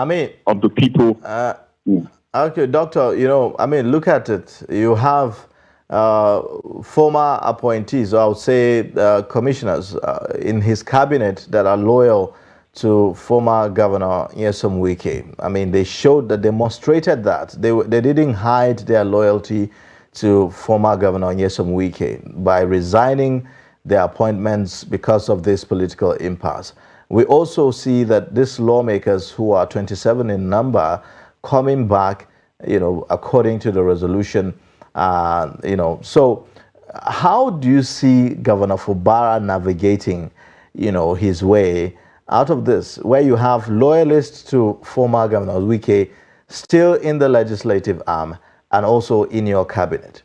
of the people. Okay, Doctor, look at it. You have former appointees, or I would say commissioners in his cabinet that are loyal to former Governor Nyesom Wike. They showed that, demonstrated that. They didn't hide their loyalty to former Governor Nyesom Wike by resigning their appointments because of this political impasse. We also see that these lawmakers, who are 27 in number, coming back, according to the resolution, So how do you see Governor Fubara navigating, his way out of this, where you have loyalists to former Governor Wike still in the legislative arm and also in your cabinet?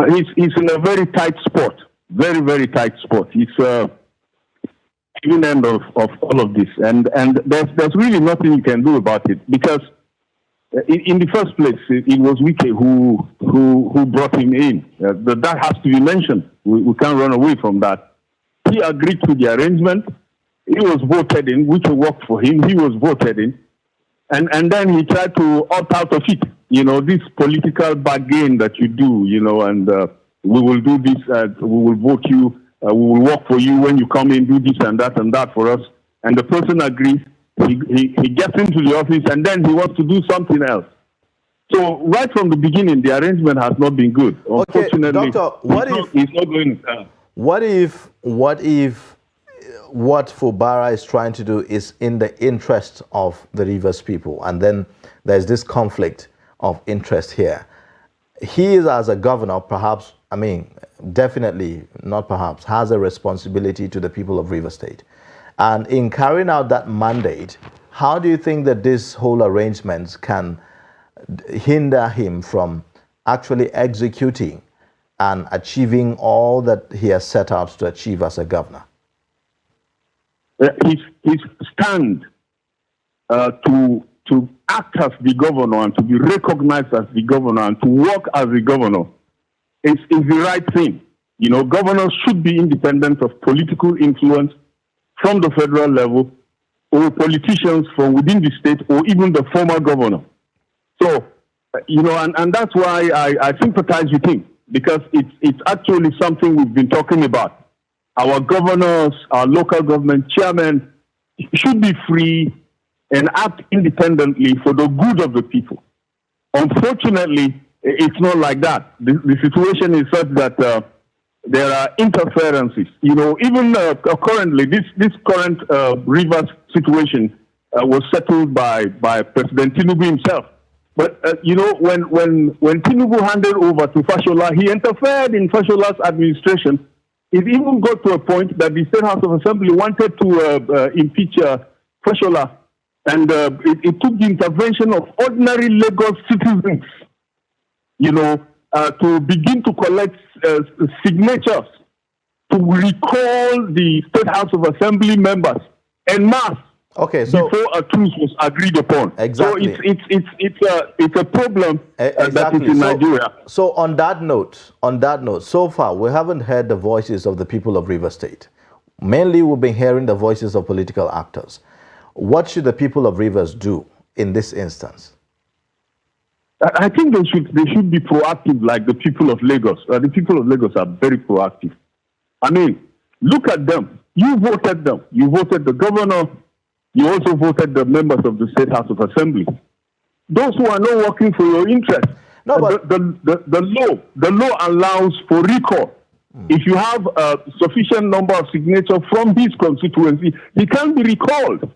He's in a very tight spot, very, very tight spot. He's even end of all of this, and there's really nothing you can do about it, because in the first place, it was Wike who brought him in. That has to be mentioned. We can't run away from that. He agreed to the arrangement. He was voted in. Wike worked for him. He was voted in. And then he tried to opt out of it. This political bargain that you do, and we will do this, we will vote you, we will work for you when you come in, do this and that for us. And the person agrees. He gets into the office, and then he wants to do something else. So right from the beginning, the arrangement has not been good. Okay, Unfortunately, Doctor, he's not going to... What if what Fubara is trying to do is in the interest of the Rivers people, and then there's this conflict of interest here? He is, as a governor, perhaps, definitely, not perhaps, has a responsibility to the people of Rivers State. And in carrying out that mandate, how do you think that this whole arrangement can hinder him from actually executing and achieving all that he has set out to achieve as a governor? His stand to act as the governor and to be recognized as the governor and to work as the governor is the right thing. Governors should be independent of political influence from the federal level, or politicians from within the state, or even the former governor. So, and that's why I sympathize with him, because it's actually something we've been talking about. Our governors, our local government chairmen should be free and act independently for the good of the people. Unfortunately, it's not like that. The situation is such that there are interferences. Even currently, this current Rivers situation was settled by President Tinubu himself. But when Tinubu handed over to Fashola, he interfered in Fashola's administration. It even got to a point that the State House of Assembly wanted to impeach Fashola, and it took the intervention of ordinary Lagos citizens, to begin to collect signatures to recall the State House of Assembly members en masse. Okay, so before a truce was agreed upon. Exactly. So it's a problem that is in Nigeria. So on that note, so far we haven't heard the voices of the people of Rivers State. Mainly, we've been hearing the voices of political actors. What should the people of Rivers do in this instance? I think they should be proactive, like the people of Lagos. The people of Lagos are very proactive. Look at them. You voted them. You voted the governor. You also voted the members of the State House of Assembly. Those who are not working for your interest. No, but the law allows for recall. If you have a sufficient number of signatures from his constituency, he can be recalled.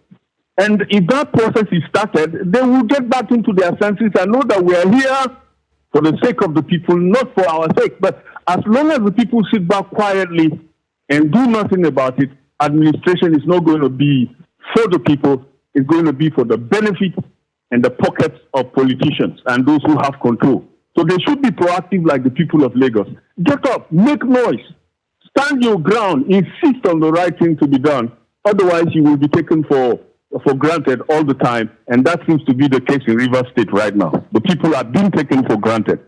And if that process is started, they will get back into their senses and know that we are here for the sake of the people, not for our sake. But as long as the people sit back quietly and do nothing about it, administration is not going to be for the people. It's going to be for the benefit and the pockets of politicians and those who have control. So they should be proactive like the people of Lagos. Get up, make noise, stand your ground, insist on the right thing to be done. Otherwise, you will be taken for granted all the time. And that seems to be the case in Rivers State right now. The people are being taken for granted.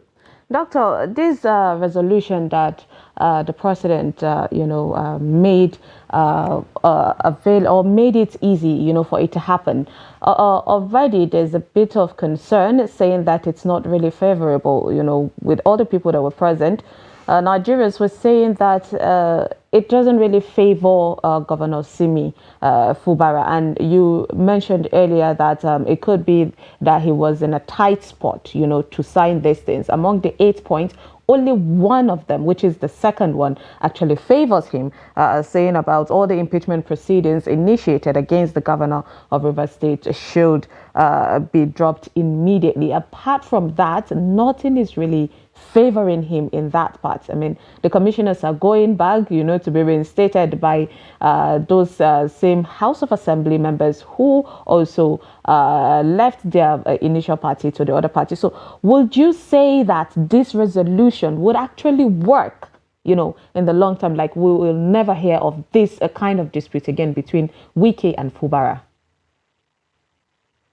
Doctor, this resolution that the president, made made it easy, for it to happen. Already, there's a bit of concern saying that it's not really favorable, with all the people that were present. Nigerians were saying that it doesn't really favor Governor Simi Fubara. And you mentioned earlier that it could be that he was in a tight spot, to sign these things. Among the 8 points, only one of them, which is the second one, actually favors him, saying about all the impeachment proceedings initiated against the governor of Rivers State should be dropped immediately. Apart from that, nothing is really favoring him in that part. I mean, the commissioners are going back, to be reinstated by those same House of Assembly members who also left their initial party to the other party. So would you say that this resolution would actually work, in the long term? Like, we will never hear of this kind of dispute again between Wike and Fubara?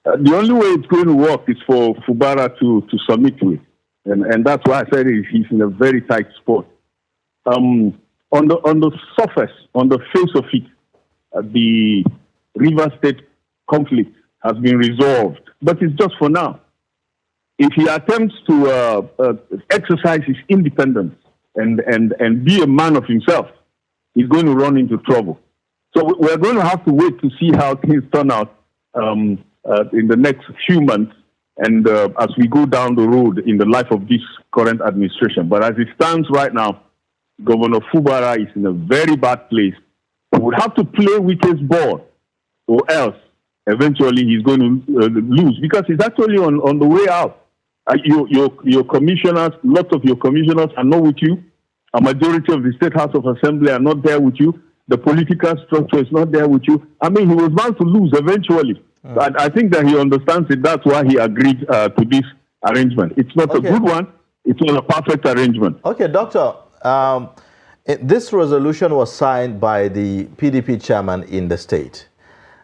The only way it's going to work is for Fubara to submit to it. And that's why I said he's in a very tight spot. On the surface, on the face of it, the Rivers State conflict has been resolved, but it's just for now. If he attempts to exercise his independence and be a man of himself, he's going to run into trouble. So we're going to have to wait to see how things turn out in the next few months. And as we go down the road in the life of this current administration. But as it stands right now, Governor Fubara is in a very bad place. He would have to play Wike's ball, or else eventually he's going to lose, because he's actually on the way out. Your commissioners, lots of your commissioners are not with you. A majority of the State House of Assembly are not there with you. The political structure is not there with you. I mean, he was bound to lose eventually. I think that he understands it. That's why he agreed to this arrangement. It's not a good one. It's not a perfect arrangement. Okay, Doctor. This resolution was signed by the PDP chairman in the state.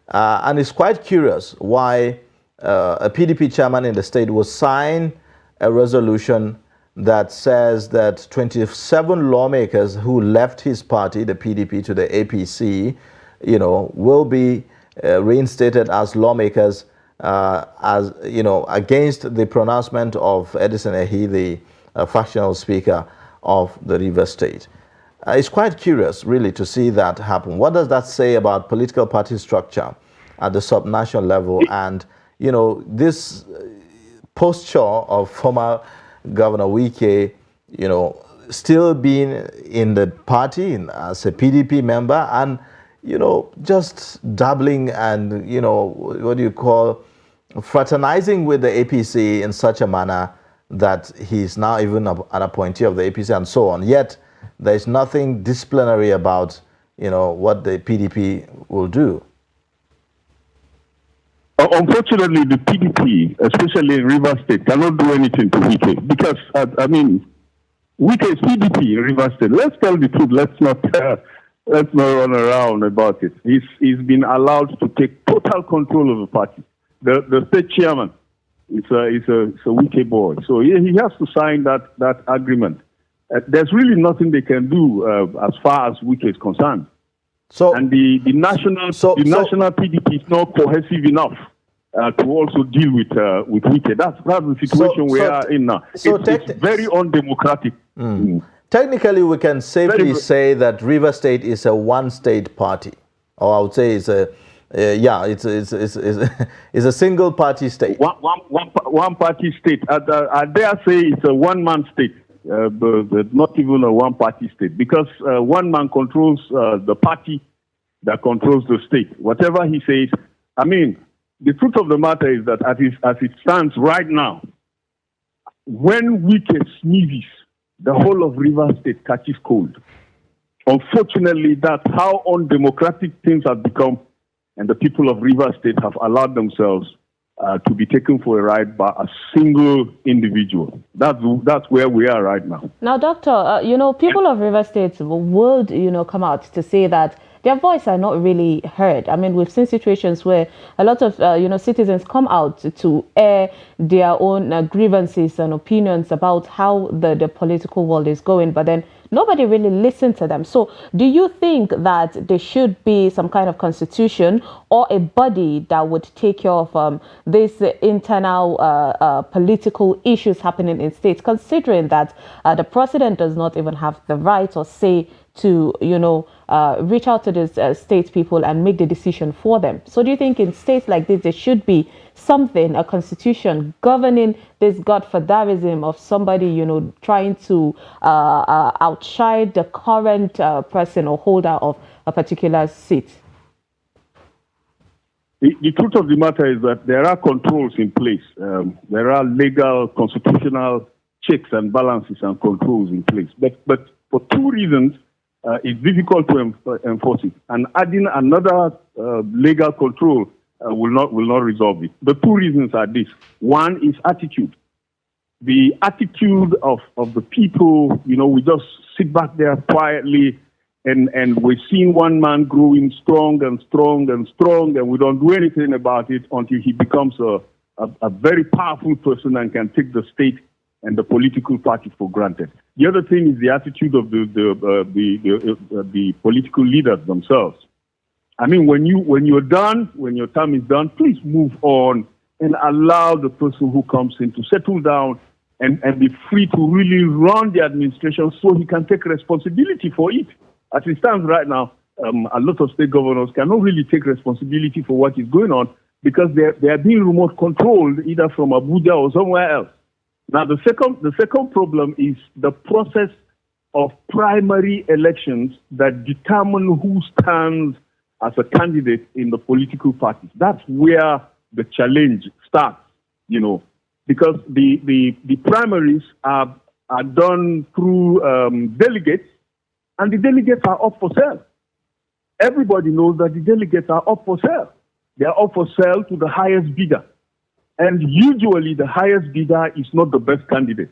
And it's quite curious why a PDP chairman in the state will sign a resolution that says that 27 lawmakers who left his party, the PDP, to the APC, will be reinstated as lawmakers, against the pronouncement of Edison Ehi, the factional speaker of the Rivers State. It's quite curious, really, to see that happen. What does that say about political party structure at the subnational level? And, this posture of former Governor Wike, still being in the party as a PDP member and, just dabbling and, what do you call, fraternizing with the APC in such a manner that he's now even an appointee of the APC and so on. Yet there's nothing disciplinary about, what the PDP will do. Unfortunately, the PDP, especially in Rivers State, cannot do anything to Wike because, Wike is PDP in Rivers State. Let's tell the truth. Let's not run around about it. He's been allowed to take total control of the party. The state chairman is a Wike boy, so he has to sign that agreement. There's really nothing they can do as far as Wike is concerned. So, and the national PDP is not cohesive enough to also deal with Wike. That's the situation we are in now. It's very undemocratic. Technically, we can safely say that Rivers State is a one-state party, or I would say it's it's a single-party state. One party state. I dare say it's a one-man state, but not even a one-party state, because one man controls the party that controls the state. Whatever he says, the truth of the matter is that as it stands right now, when Wike sneezes, the whole of Rivers State catches cold. Unfortunately, that's how undemocratic things have become, and the people of Rivers State have allowed themselves to be taken for a ride by a single individual. That's where we are right now. Now, Doctor, people of River State would, come out to say that their voice are not really heard. I mean, we've seen situations where a lot of, citizens come out to air their own grievances and opinions about how the political world is going, but then nobody really listened to them. So do you think that there should be some kind of constitution or a body that would take care of these internal political issues happening in states, considering that the president does not even have the right or say to, reach out to the state people and make the decision for them? So do you think in states like this, there should be something, a constitution governing this godfatherism of somebody, trying to outshine the current person or holder of a particular seat? The truth of the matter is that there are controls in place. There are legal, constitutional checks and balances and controls in place. But for two reasons, it's difficult to enforce it. And adding another legal control will not resolve it. The two reasons are this. One is attitude. The attitude of the people, we just sit back there quietly and we're seeing one man growing strong and strong and strong, and we don't do anything about it until he becomes a very powerful person and can take the state and the political party for granted. The other thing is the attitude of the political leaders themselves. I mean, when you're done, when your term is done, please move on and allow the person who comes in to settle down and be free to really run the administration so he can take responsibility for it. As it stands right now, a lot of state governors cannot really take responsibility for what is going on because they are being remote controlled either from Abuja or somewhere else. Now, the second problem is the process of primary elections that determine who stands as a candidate in the political parties. That's where the challenge starts, because the primaries are done through delegates, and the delegates are up for sale. Everybody knows that the delegates are up for sale. They are up for sale to the highest bidder. And usually the highest bidder is not the best candidate.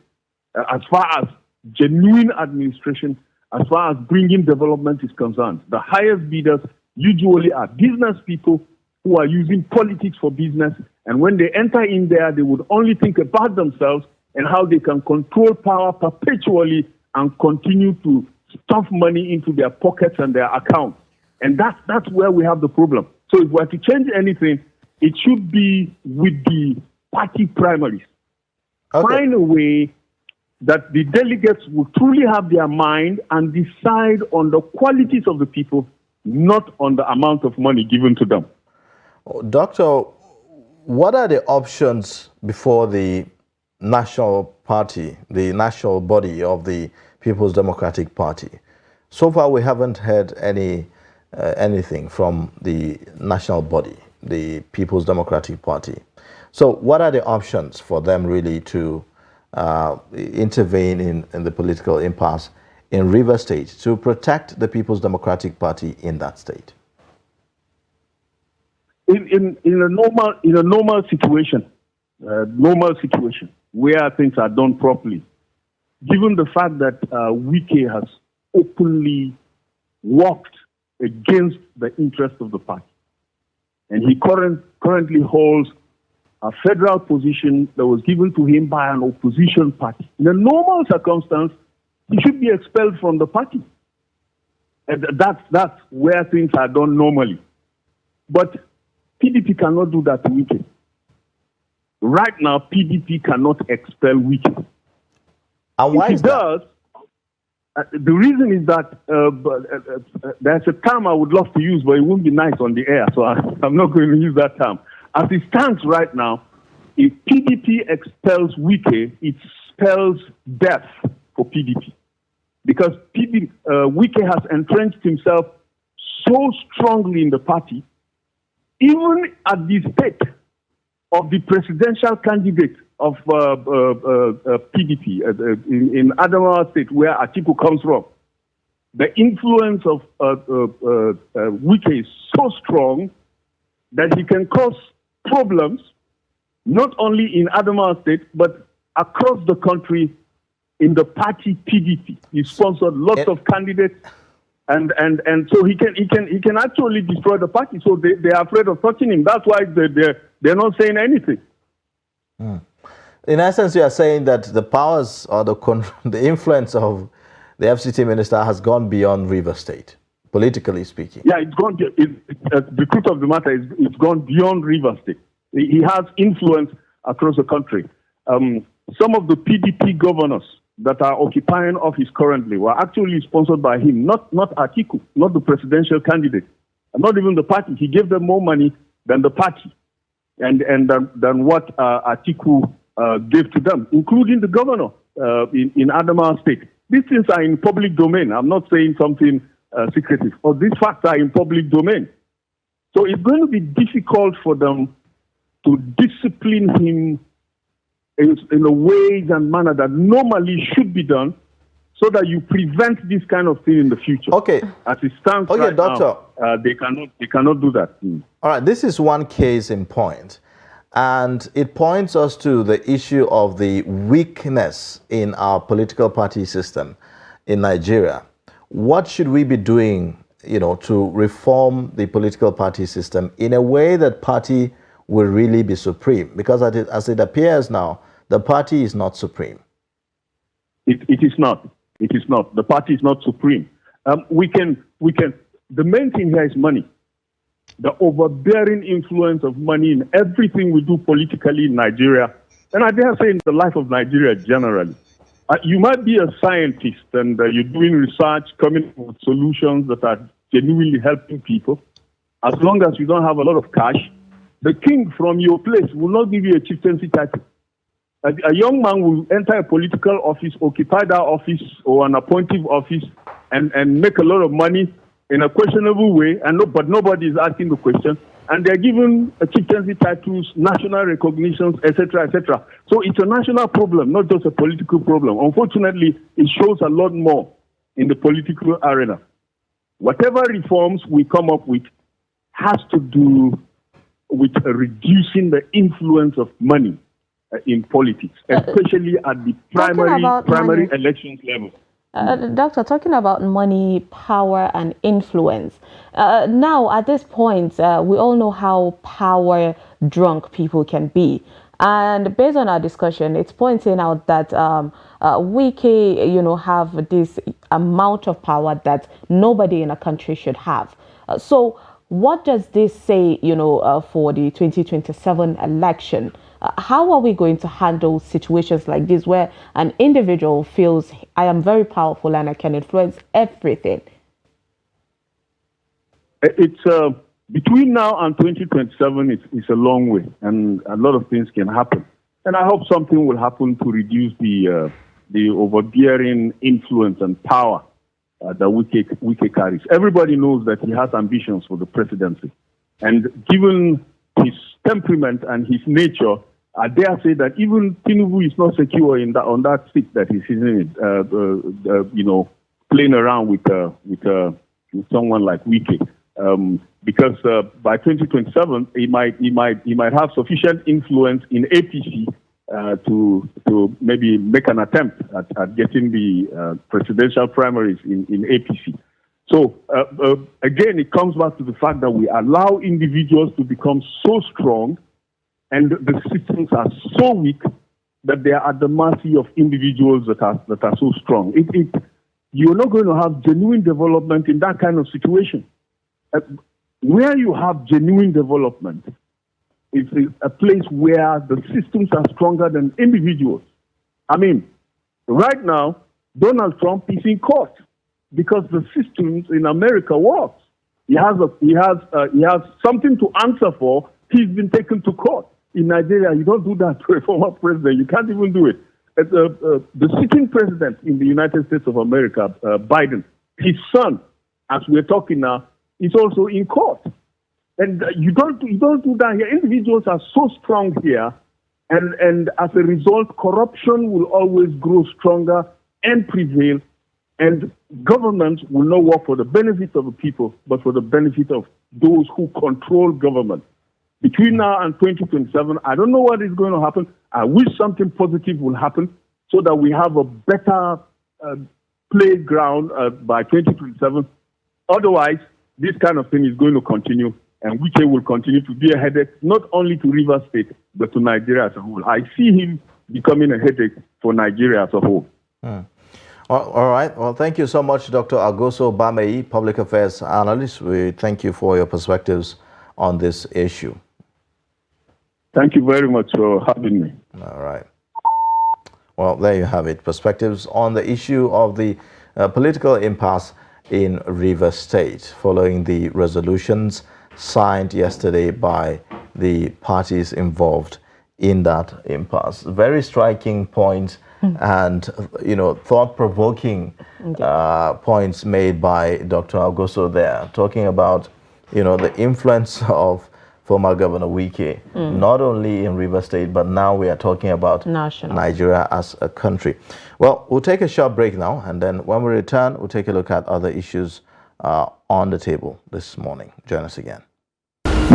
As far as genuine administration, as far as bringing development is concerned, the highest bidders usually are business people who are using politics for business. And when they enter in there, they would only think about themselves and how they can control power perpetually and continue to stuff money into their pockets and their accounts. And that's where we have the problem. So if we're to change anything, it should be with the party primaries. Okay. Find a way that the delegates will truly have their mind and decide on the qualities of the people, not on the amount of money given to them. Doctor, what are the options before the national party, the national body of the People's Democratic Party? So far, we haven't heard anything from the national body, the People's Democratic Party. So what are the options for them really to intervene in the political impasse in Rivers State to protect the People's Democratic Party in that state? In a normal situation where things are done properly, given the fact that Wike has openly worked against the interest of the party, and he currently holds a federal position that was given to him by an opposition party. In a normal circumstance, he should be expelled from the party. And that's where things are done normally. But PDP cannot do that to Wike. Right now, PDP cannot expel Wike. And why is that? The reason is that there's a term I would love to use, but it won't be nice on the air, so I'm not going to use that term. As it stands right now, if PDP expels Wike, it spells death for PDP. Because Wike has entrenched himself so strongly in the party, even at the stake of the presidential candidate PDP in Adamawa State, where Atiku comes from, the influence of Wike is so strong that he can cause problems not only in Adamawa State but across the country in the party PDP. He sponsored lots of candidates, and so he can actually destroy the party. So they are afraid of touching him. That's why they're not saying anything. In essence, you are saying that the powers or the influence of the FCT minister has gone beyond River State, politically speaking. Yeah, it's gone. The truth of the matter is it's gone beyond River State. He has influence across the country. Some of the PDP governors that are occupying office currently were actually sponsored by him, not Atiku, not the presidential candidate, and not even the party. He gave them more money than the party, and than what Atiku gave to them, including the governor in Adamawa State. These things are in public domain. I'm not saying something secretive. Or these facts are in public domain. So it's going to be difficult for them to discipline him in a way and manner that normally should be done, so that you prevent this kind of thing in the future. Okay. As it stands right Doctor. now, they cannot do that. All right, this is one case in point. And it points us to the issue of the weakness in our political party system in Nigeria. What should we be doing, to reform the political party system in a way that party will really be supreme? Because as it appears now, the party is not supreme. It is not. It is not. The party is not supreme. The main thing here is money. The overbearing influence of money in everything we do politically in Nigeria, and I dare say in the life of Nigeria generally. You might be a scientist and you're doing research, coming up with solutions that are genuinely helping people. As long as you don't have a lot of cash, the king from your place will not give you a chieftaincy title. A young man will enter a political office, occupy that office or an appointive office, and make a lot of money in a questionable way, but nobody is asking the question, and they're given a chieftaincy titles, national recognitions, etc., etc. So it's a national problem, not just a political problem. Unfortunately, it shows a lot more in the political arena. Whatever reforms we come up with has to do with reducing the influence of money in politics, especially at the primary elections level. Doctor, talking about money, power, and influence. Now, at this point, we all know how power-drunk people can be. And based on our discussion, it's pointing out that we can, have this amount of power that nobody in a country should have. So what does this say, for the 2027 election? How are we going to handle situations like this where an individual feels, I am very powerful and I can influence everything? It's between now and 2027, it's a long way, and a lot of things can happen. And I hope something will happen to reduce the overbearing influence and power that Wike carries. Everybody knows that he has ambitions for the presidency. And given his temperament and his nature, I dare say that even Tinubu is not secure on that seat that he's sitting in, playing around with someone like Wike. Because by 2027, he might have sufficient influence in APC to maybe make an attempt at getting the presidential primaries in APC. So again, it comes back to the fact that we allow individuals to become so strong, and the systems are so weak that they are at the mercy of individuals that are so strong. You're not going to have genuine development in that kind of situation. Where you have genuine development is a place where the systems are stronger than individuals. I mean, right now, Donald Trump is in court because the systems in America works. He has something to answer for. He's been taken to court. In Nigeria, you don't do that to a former president. You can't even do it. The sitting president in the United States of America, Biden, his son, as we're talking now, is also in court. And you don't do that here. Individuals are so strong here And as a result, corruption will always grow stronger and prevail, and government will not work for the benefit of the people, but for the benefit of those who control government. Between now and 2027, I don't know what is going to happen. I wish something positive will happen so that we have a better playground by 2027. Otherwise, this kind of thing is going to continue, and Wike will continue to be a headache, not only to Rivers State, but to Nigeria as a whole. I see him becoming a headache for Nigeria as a whole. Well, all right. Well, thank you so much, Dr. Agoso Bamei, Public Affairs Analyst. We thank you for your perspectives on this issue. Thank you very much for having me. All right. Well, there you have it. Perspectives on the issue of the political impasse in Rivers State following the resolutions signed yesterday by the parties involved in that impasse. Very striking points and, thought-provoking points made by Dr. Agoso there, talking about, the influence of former Governor Wike, not only in Rivers State, but now we are talking about Nigeria as a country. Well, we'll take a short break now, and then when we return, we'll take a look at other issues on the table this morning. Join us again.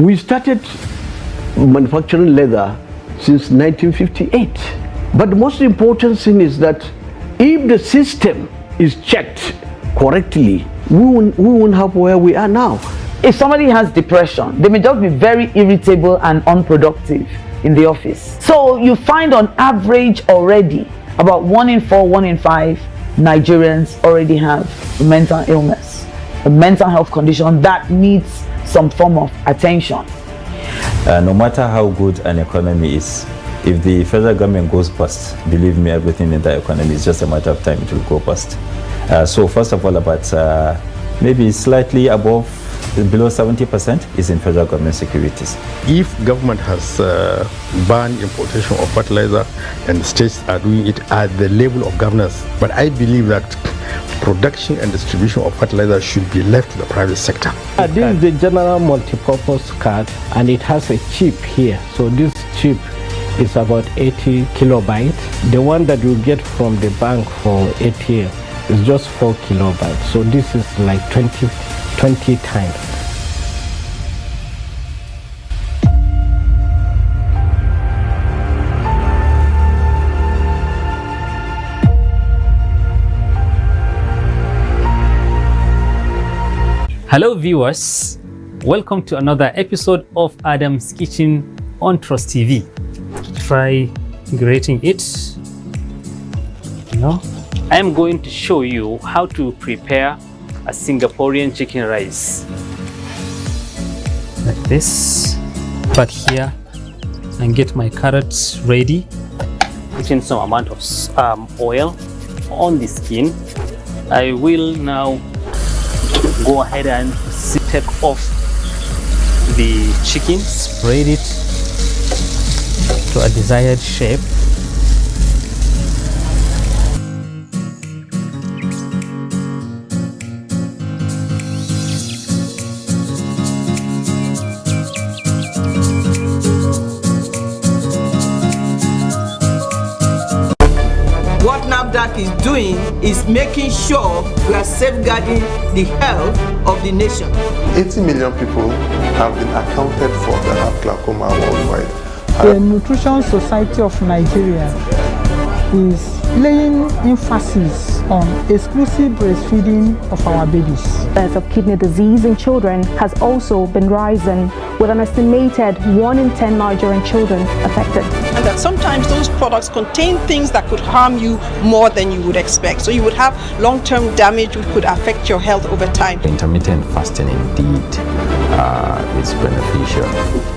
We started manufacturing leather since 1958. But the most important thing is that if the system is checked correctly, we won't have where we are now. If somebody has depression, they may just be very irritable and unproductive in the office. So you find on average already about 1 in 4, 1 in 5 Nigerians already have a mental illness, a mental health condition that needs some form of attention. No matter how good an economy is, if the federal government goes bust, believe me, everything in the economy is just a matter of time it will go bust. So first of all, about maybe slightly below 70% is in federal government securities. If government has banned importation of fertilizer and states are doing it at the level of governance, but I believe that production and distribution of fertilizer should be left to the private sector. This is the general multi-purpose card, and it has a chip here. So this chip is about 80 kilobytes. The one that you get from the bank for ATM is just 4 kilobytes. So this is like 20 times. Hello viewers, welcome to another episode of Adam's Kitchen on Trust TV. Try grating it. I am going to show you how to prepare a Singaporean chicken rice. Like this. Back here and get my carrots ready. Put in some amount of oil on the skin. I will now go ahead and take off the chicken, spread it to a desired shape. What NAFDAC is doing is making sure we are safeguarding the health of the nation. 80 million people have been accounted for that have glaucoma worldwide. The Nutrition Society of Nigeria is laying emphasis on exclusive breastfeeding of our babies. Deaths of kidney disease in children has also been rising, with an estimated 1 in 10 Nigerian children affected. And that sometimes those products contain things that could harm you more than you would expect. So you would have long-term damage which could affect your health over time. Intermittent fasting indeed is beneficial.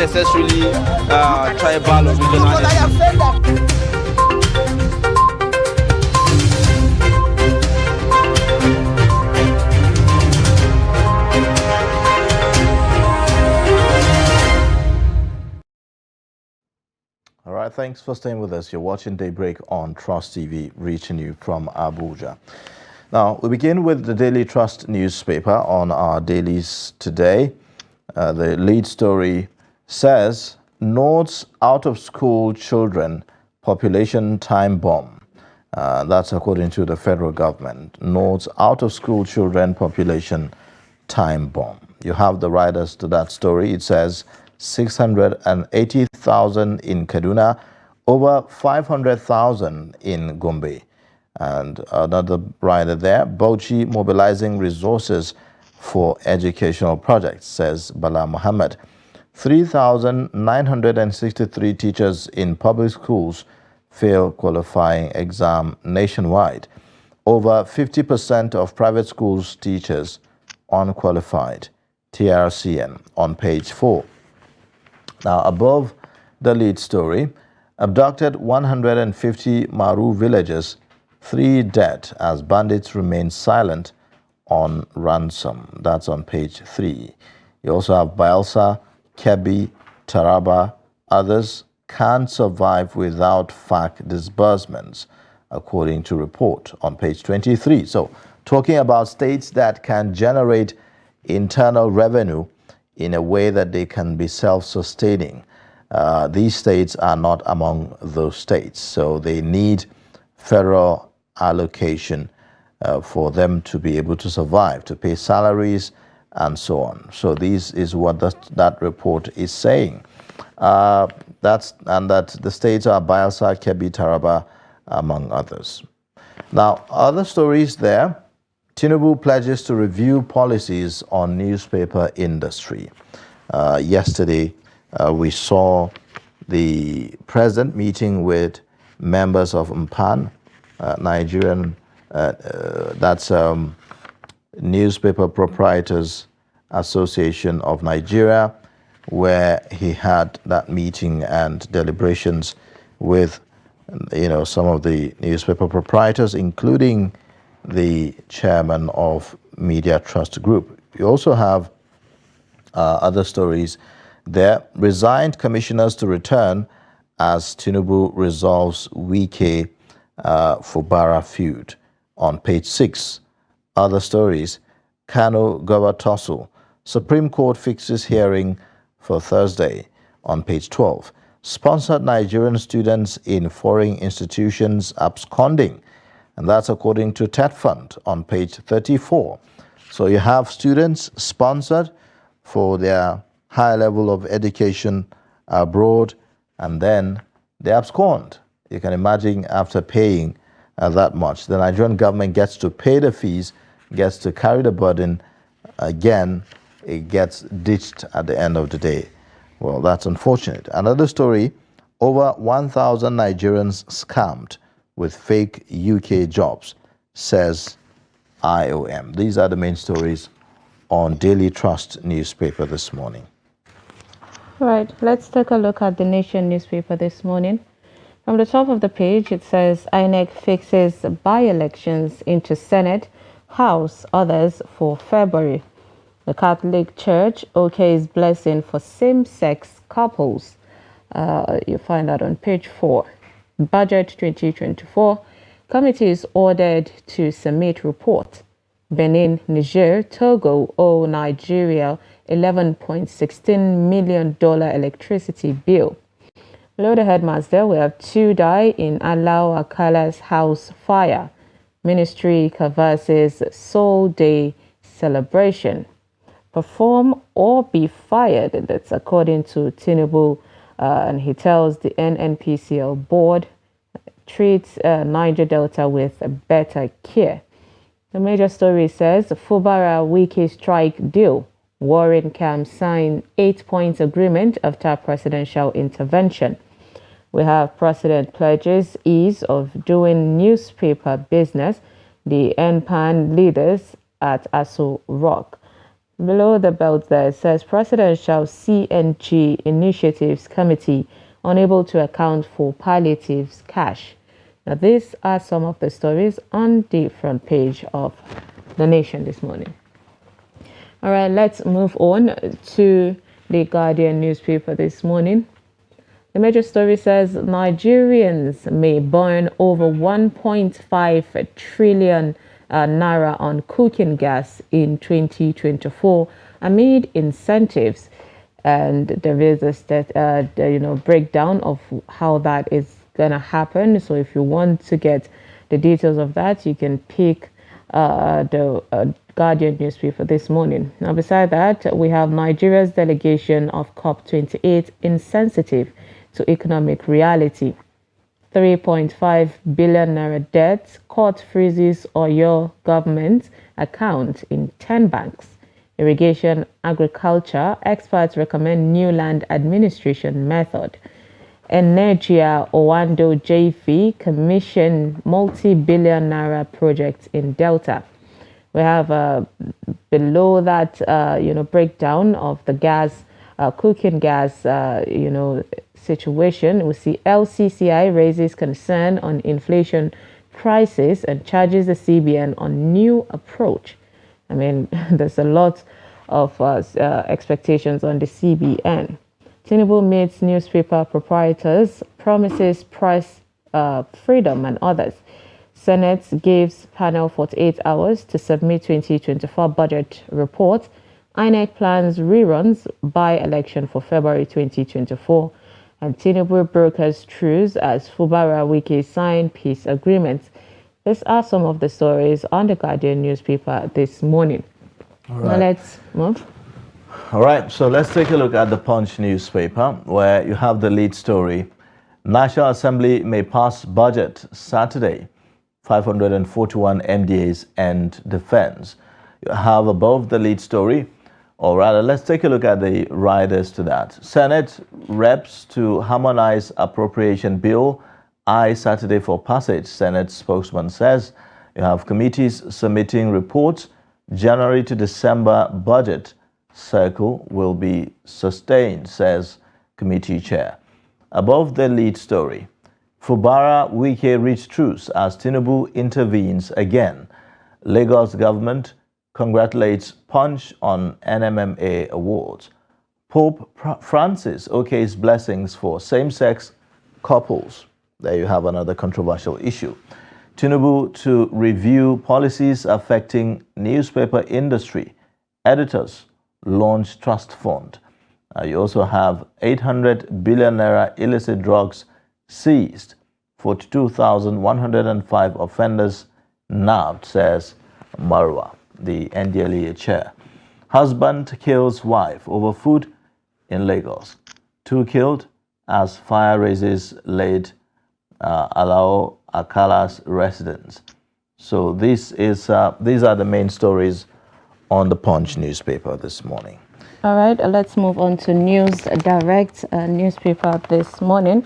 necessarily tribal or regional. All right, thanks for staying with us. You're watching Daybreak on Trust TV, reaching you from Abuja. Now, we begin with the Daily Trust newspaper on our dailies today. The lead story says, North's out-of-school children population time bomb. That's according to the federal government. North's out-of-school children population time bomb. You have the riders to that story. It says 680,000 in Kaduna, over 500,000 in Gombe. And another rider there, Bauchi mobilizing resources for educational projects, says Bala Muhammad. 3,963 teachers in public schools fail qualifying exam nationwide. Over 50% of private schools teachers unqualified. TRCN on page 4. Now, above the lead story, abducted 150 Maru villagers, 3 dead as bandits remain silent on ransom. That's on page 3. You also have Bayelsa, Kebbi, Taraba. Others can't survive without FAC disbursements, according to report on page 23. So, talking about states that can generate internal revenue in a way that they can be self-sustaining. These states are not among those states, so they need federal allocation for them to be able to survive, to pay salaries and so on. So this is what that report is saying. That the states are Bayelsa, Kebbi, Taraba, among others. Now, other stories there. Tinubu pledges to review policies on newspaper industry. Yesterday, we saw the president meeting with members of MPAN, Nigerian, Newspaper Proprietors Association of Nigeria, where he had that meeting and deliberations with, some of the newspaper proprietors, including the chairman of Media Trust Group. You also have other stories there. Resigned commissioners to return as Tinubu resolves Wike Fubara feud on page 6. Other stories. Kano Gover tussle. Supreme Court fixes hearing for Thursday on page 12. Sponsored Nigerian students in foreign institutions absconding. And that's according to TED Fund on page 34. So you have students sponsored for their high level of education abroad, and then they abscond. You can imagine after paying that much, the Nigerian government gets to pay the fees, gets to carry the burden. Again, it gets ditched at the end of the day. Well, that's unfortunate. Another story, over 1,000 Nigerians scammed with fake UK jobs, says IOM. These are the main stories on Daily Trust newspaper this morning. All right, let's take a look at the Nation newspaper this morning. From the top of the page, it says INEC fixes by-elections into Senate, House, others for February. The Catholic Church okays blessing for same-sex couples. You find that on page 4. Budget 2024. Committee is ordered to submit report. Benin, Niger, Togo owe Nigeria $11.16 million electricity bill. Below the headlines there, we have 2 die in Alao Akala's house fire. Ministry converses Soul Day celebration. Perform or be fired. That's according to Tinubu. And he tells the NNPCL board treats Niger Delta with better care. The major story says Fubara Wike strike deal. Warren Camp sign 8-point agreement after presidential intervention. We have President pledges ease of doing newspaper business. The NPAN leaders at Aso Rock. Below the belt there, it says Presidential CNG Initiatives Committee unable to account for palliatives cash. Now, these are some of the stories on the front page of The Nation this morning. All right, let's move on to the Guardian newspaper this morning. The major story says Nigerians may burn over 1.5 trillion naira on cooking gas in 2024 amid incentives, and there is a breakdown of how that is gonna happen. So if you want to get the details of that, you can pick the Guardian newspaper this morning. Now, beside that, we have Nigeria's delegation of COP28 insensitive to economic reality. 3.5 billion naira debt, court freezes Oyo government account in 10 banks. Irrigation, agriculture, experts recommend new land administration method. Energia Owando JV commission multi-billion naira project in Delta. We have below that, breakdown of the gas, cooking gas, situation. We see LCCI raises concern on inflation prices and charges the CBN on new approach. I mean, there's a lot of expectations on the CBN. Tinubu meets newspaper proprietors, promises press freedom and others. Senate gives panel 48 hours to submit 2024 budget report. INEC plans reruns by election for February 2024. And Tinubu brokers truce as Fubara Wike sign peace agreements. These are some of the stories on the Guardian newspaper this morning. All Now right. let's move. All right, so let's take a look at the Punch newspaper, where you have the lead story. National Assembly may pass budget Saturday, 541 MDAs and defense. You have above the lead story, or rather, let's take a look at the riders to that. Senate reps to harmonize appropriation bill, Saturday for passage, Senate spokesman says. You have committees submitting reports. January to December budget cycle will be sustained, says committee chair. Above the lead story, Fubara Wike reached truce as Tinubu intervenes again. Lagos government congratulates Punch on NMMA awards. Pope Francis okays blessings for same-sex couples. There you have another controversial issue. Tinubu to review policies affecting newspaper industry. Editors launch trust fund. You also have 800 billion naira illicit drugs seized. 42,105 offenders nabbed, says Marwa, the NDLEA chair. Husband kills wife over food in Lagos. 2 killed as fire raises laid Alao Akala's residence. So these are the main stories on the Punch newspaper this morning. All right, let's move on to News Direct newspaper this morning.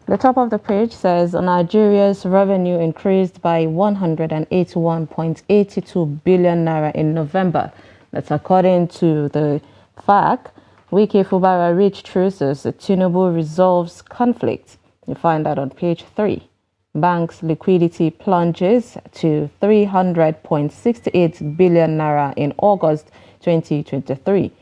The top of the page says Nigeria's revenue increased by 181.82 billion naira in November. That's according to the FAC. Wike Fubara reached truces. Tinubu resolves conflict. You find that on page 3. Banks liquidity plunges to 300.68 billion naira in August 2023.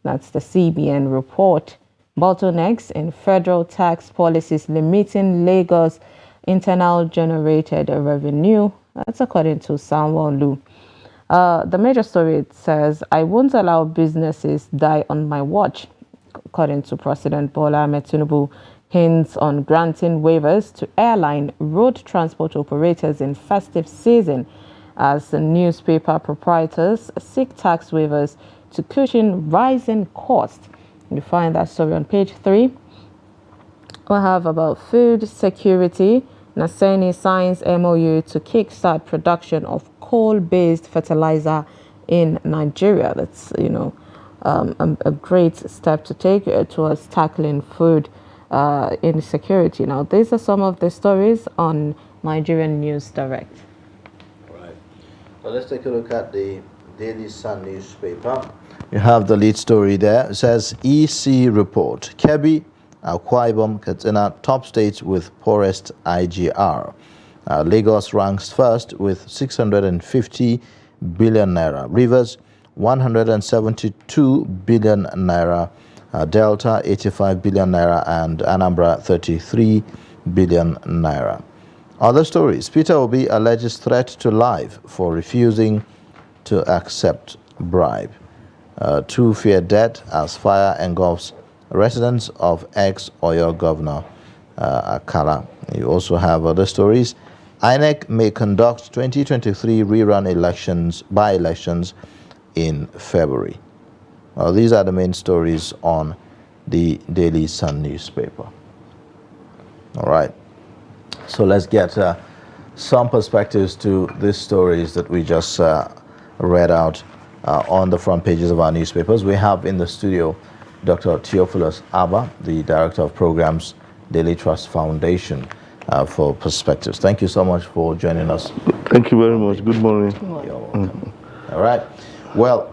That's the CBN report. Bottlenecks in federal tax policies limiting Lagos internal generated revenue. That's according to Sanwo-Olu. The major story, it says, I won't allow businesses die on my watch. According to President Bola Ahmed Tinubu, hints on granting waivers to airline road transport operators in festive season as the newspaper proprietors seek tax waivers to cushion rising costs. You find that story on page 3. We have about food security. Naseni signs MOU to kickstart production of coal-based fertilizer in Nigeria. That's, a great step to take towards tackling food insecurity. Now, these are some of the stories on Nigerian News Direct. Right. So let's take a look at the Daily Sun newspaper. You have the lead story there. It says EC report. Kebbi, Akwa Ibom, Katsina, top states with poorest IGR. Lagos ranks first with 650 billion naira. Rivers, 172 billion naira. Delta, 85 billion naira. And Anambra, 33 billion naira. Other stories. Peter Obi alleges threat to life for refusing to accept bribe. Two fear death as fire engulfs residents of ex-Oyo governor Akala. You also have other stories. INEC may conduct 2023 rerun elections, by-elections in February. These are the main stories on the Daily Sun newspaper. All right. So let's get some perspectives to these stories that we just read out on the front pages of our newspapers. We have in the studio Dr. Theophilus Abba, the Director of Programs, Daily Trust Foundation, for perspectives. Thank you so much for joining us. Thank you very much. Good morning. You're welcome. All right. Well,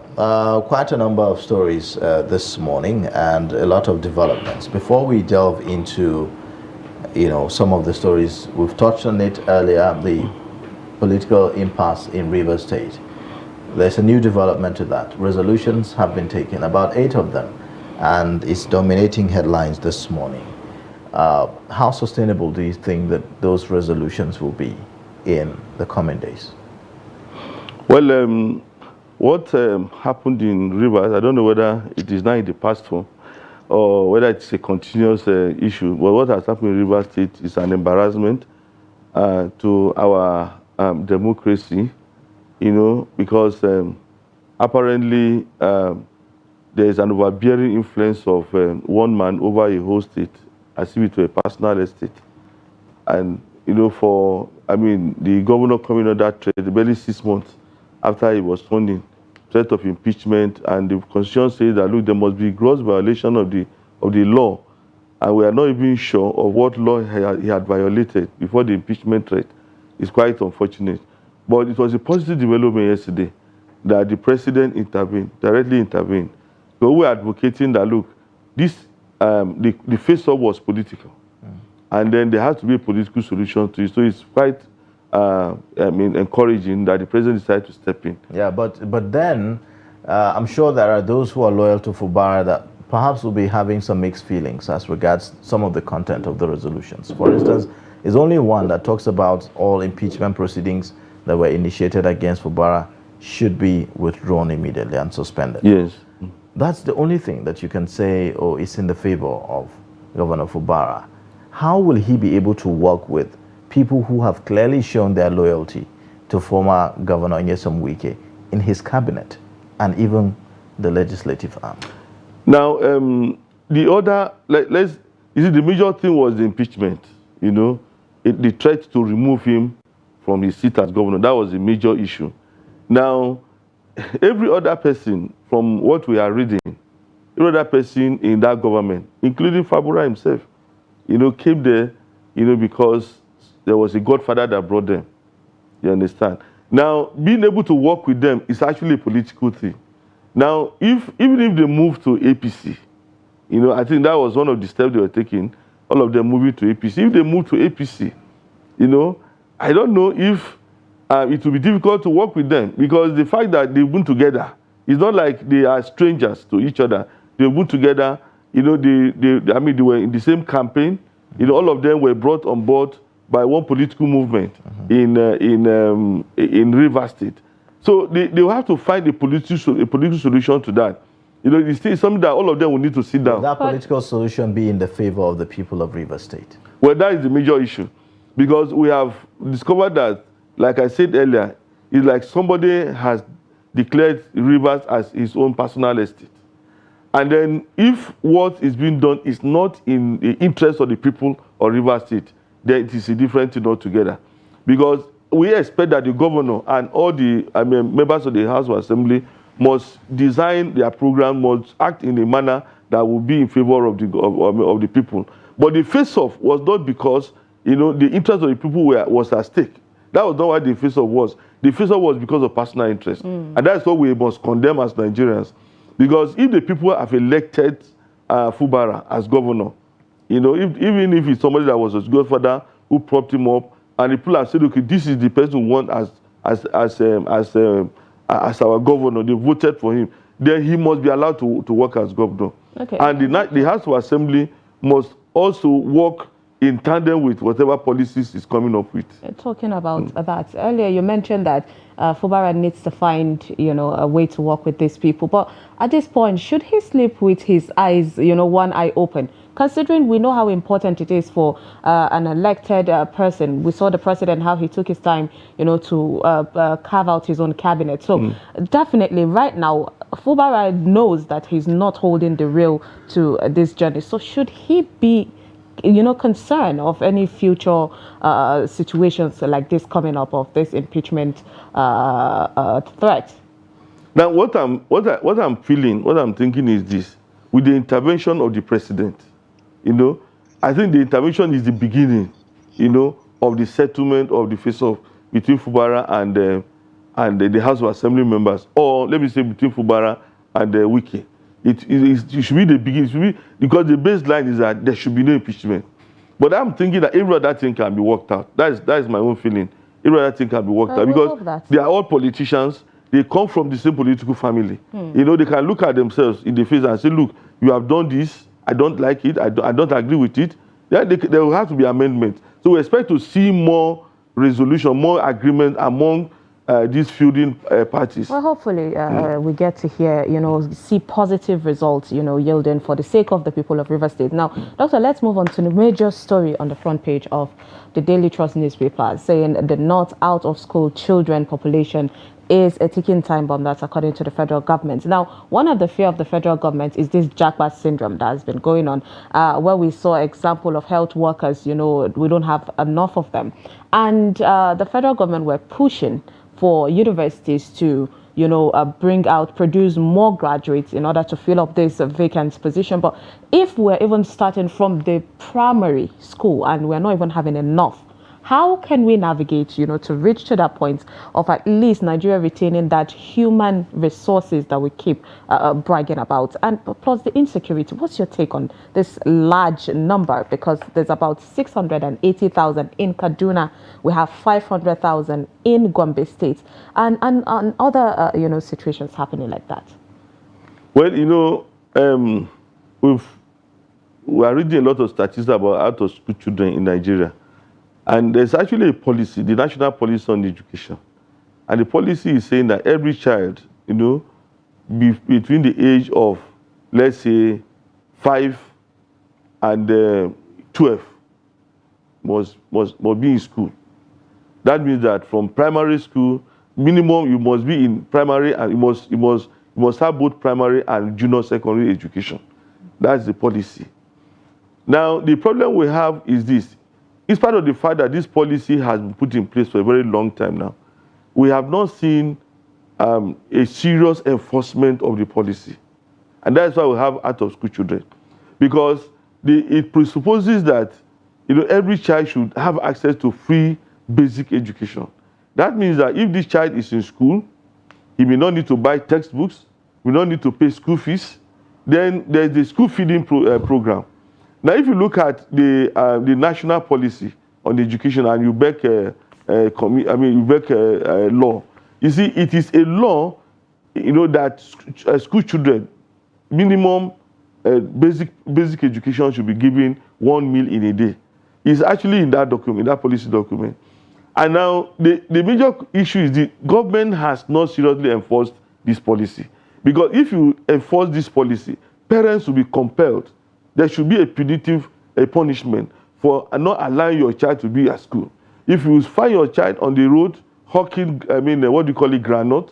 quite a number of stories this morning and a lot of developments. Before we delve into some of the stories, we've touched on it earlier, the political impasse in Rivers State. There's a new development to that. Resolutions have been taken, about 8 of them, and it's dominating headlines this morning. How sustainable do you think that those resolutions will be in the coming days? Well, what happened in Rivers, I don't know whether it is now in the past form or whether it's a continuous issue, but what has happened in Rivers State is an embarrassment to our democracy, because apparently there is an overbearing influence of one man over a whole state, as if it were a personal estate. And, the governor coming under threat barely 6 months after he was sworn in, threat of impeachment, and the constitution says that, look, there must be gross violation of the law, and we are not even sure of what law he had violated before the impeachment threat. It's quite unfortunate. But it was a positive development yesterday that the president intervened, directly intervened. So we are advocating that, look, this the face-off was political, and then there has to be a political solution to it. So it's quite encouraging that the president decided to step in. Yeah, but then I'm sure there are those who are loyal to Fubara that perhaps will be having some mixed feelings as regards some of the content of the resolutions. For instance, there's only one that talks about all impeachment proceedings that were initiated against Fubara should be withdrawn immediately and suspended. Yes. That's the only thing that you can say, is in the favor of Governor Fubara. How will he be able to work with people who have clearly shown their loyalty to former Governor Nyesom Wike in his cabinet and even the legislative arm? Now, the other, the major thing was the impeachment, the threat to remove him from his seat as governor. That was the major issue. Now, every other person, from what we are reading, every other person in that government, including Fabura himself, came there, because there was a godfather that brought them. You understand? Now, being able to work with them is actually a political thing. Now, even if they move to APC, I think that was one of the steps they were taking, all of them moving to APC. If they move to APC, I don't know if it will be difficult to work with them, because the fact that they've been together, it's not like they are strangers to each other. They've been together, they were in the same campaign. All of them were brought on board by one political movement in Rivers State. So they will have to find a political solution to that. It's something that all of them will need to sit down. Will that political solution be in the favor of the people of Rivers State? Well, that is the major issue, because we have discovered that, like I said earlier, it's like somebody has declared Rivers as his own personal estate. And then if what is being done is not in the interest of the people of Rivers State, then it is a different thing altogether. Because we expect that the governor and all the members of the House of Assembly must design their program, must act in a manner that will be in favor of the people. But the face-off was not because the interest of the people was at stake. That was not why the face-off was. The face-off was because of personal interest. And that's what we must condemn as Nigerians. Because if the people have elected Fubara as governor, you know, even if it's somebody that was his godfather who propped him up, and the people have said, okay, this is the person we want as our governor, they voted for him, then he must be allowed to work as governor. Okay. And the House of Assembly must also work in tandem with whatever policies is coming up with. Talking about that, earlier you mentioned that Fubara needs to find, you know, a way to work with these people. But at this point, should he sleep with his eyes, you know, one eye open? Considering we know how important it is for an elected person. We saw the president, how he took his time, you know, to carve out his own cabinet. So definitely right now, Fubara knows that he's not holding the rail to this journey. So should he be, you know, concerned of any future situations like this coming up, of this impeachment threat? Now, what I'm thinking is this: with the intervention of the president, you know, I think the intervention is the beginning, you know, of the settlement of the face-off between Fubara and the House of Assembly members, or let me say between Fubara and Wike. It should be the beginning. It should be, because the baseline is that there should be no impeachment. But I'm thinking that every other thing can be worked out. That is my own feeling. Every other thing can be worked out, because they are all politicians. They come from the same political family. You know, they can look at themselves in the face and say, look, you have done this. I don't like it. I don't agree with it. There will have to be amendments. So we expect to see more resolution, more agreement among these feuding parties. Well, hopefully we get to hear, you know, see positive results, you know, yielding for the sake of the people of River State. Now, Doctor, let's move on to the major story on the front page of the Daily Trust newspaper, saying the not out of school children population is a ticking time bomb. That's according to the federal government. Now, one of the fear of the federal government is this jackpot syndrome that has been going on, where we saw example of health workers, you know, we don't have enough of them. And the federal government were pushing for universities to, you know, produce more graduates in order to fill up this vacant position. But if we're even starting from the primary school and we're not even having enough, how can we navigate, you know, to reach to that point of at least Nigeria retaining that human resources that we keep bragging about? And plus the insecurity, what's your take on this large number? Because there's about 680,000 in Kaduna. We have 500,000 in Gombe State, and other, you know, situations happening like that. Well, you know, we are reading a lot of statistics about out-of-school children in Nigeria. And there's actually a policy, the National Policy on Education. And the policy is saying that every child, you know, between the age of, let's say, 5 and 12 must be in school. That means that from primary school, minimum you must be in primary, and you must have both primary and junior secondary education. That's the policy. Now, the problem we have is this. In spite of the fact that this policy has been put in place for a very long time now, we have not seen a serious enforcement of the policy. And that's why we have out-of-school children. Because it presupposes that, you know, every child should have access to free basic education. That means that if this child is in school, he may not need to buy textbooks, may not need to pay school fees. Then there's the school feeding program. Now, if you look at the national policy on education and you back law, you see it is a law, you know, that school children minimum basic education should be given 1 meal in a day. It's actually in that document, in that policy document. And now the major issue is the government has not seriously enforced this policy, because if you enforce this policy, parents will be compelled. There should be a punitive punishment for not allowing your child to be at school. If you find your child on the road hawking, what do you call it, granite,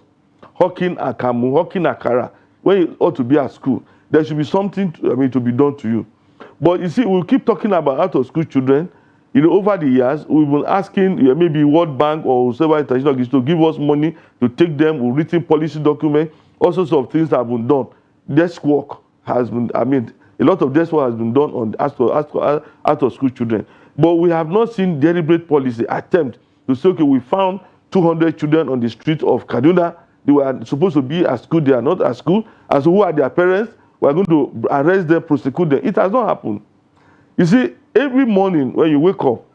hawking akamu, hawking akara, when you ought to be at school, there should be something to be done to you. But you see, we'll keep talking about out-of-school children. You know, over the years, we've been asking maybe World Bank or several international organizations to give us money to take them. We've written policy documents, all sorts of things have been done. Desk work has been, a lot of desk work has been done on out-of-school children. But we have not seen deliberate policy attempt to say, okay, we found 200 children on the street of Kaduna. They were supposed to be at school, they are not at school. And so who are their parents? We are going to arrest them, prosecute them. It has not happened. You see, every morning when you wake up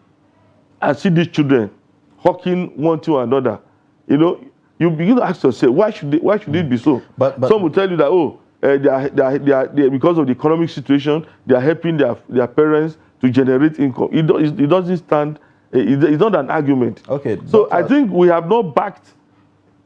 and see these children hawking one to another, you know, you begin to ask yourself, why should it be so? But some will tell you that, oh, they are because of the economic situation, they are helping their parents to generate income. It doesn't stand. It's not an argument. Okay. So I think we have not backed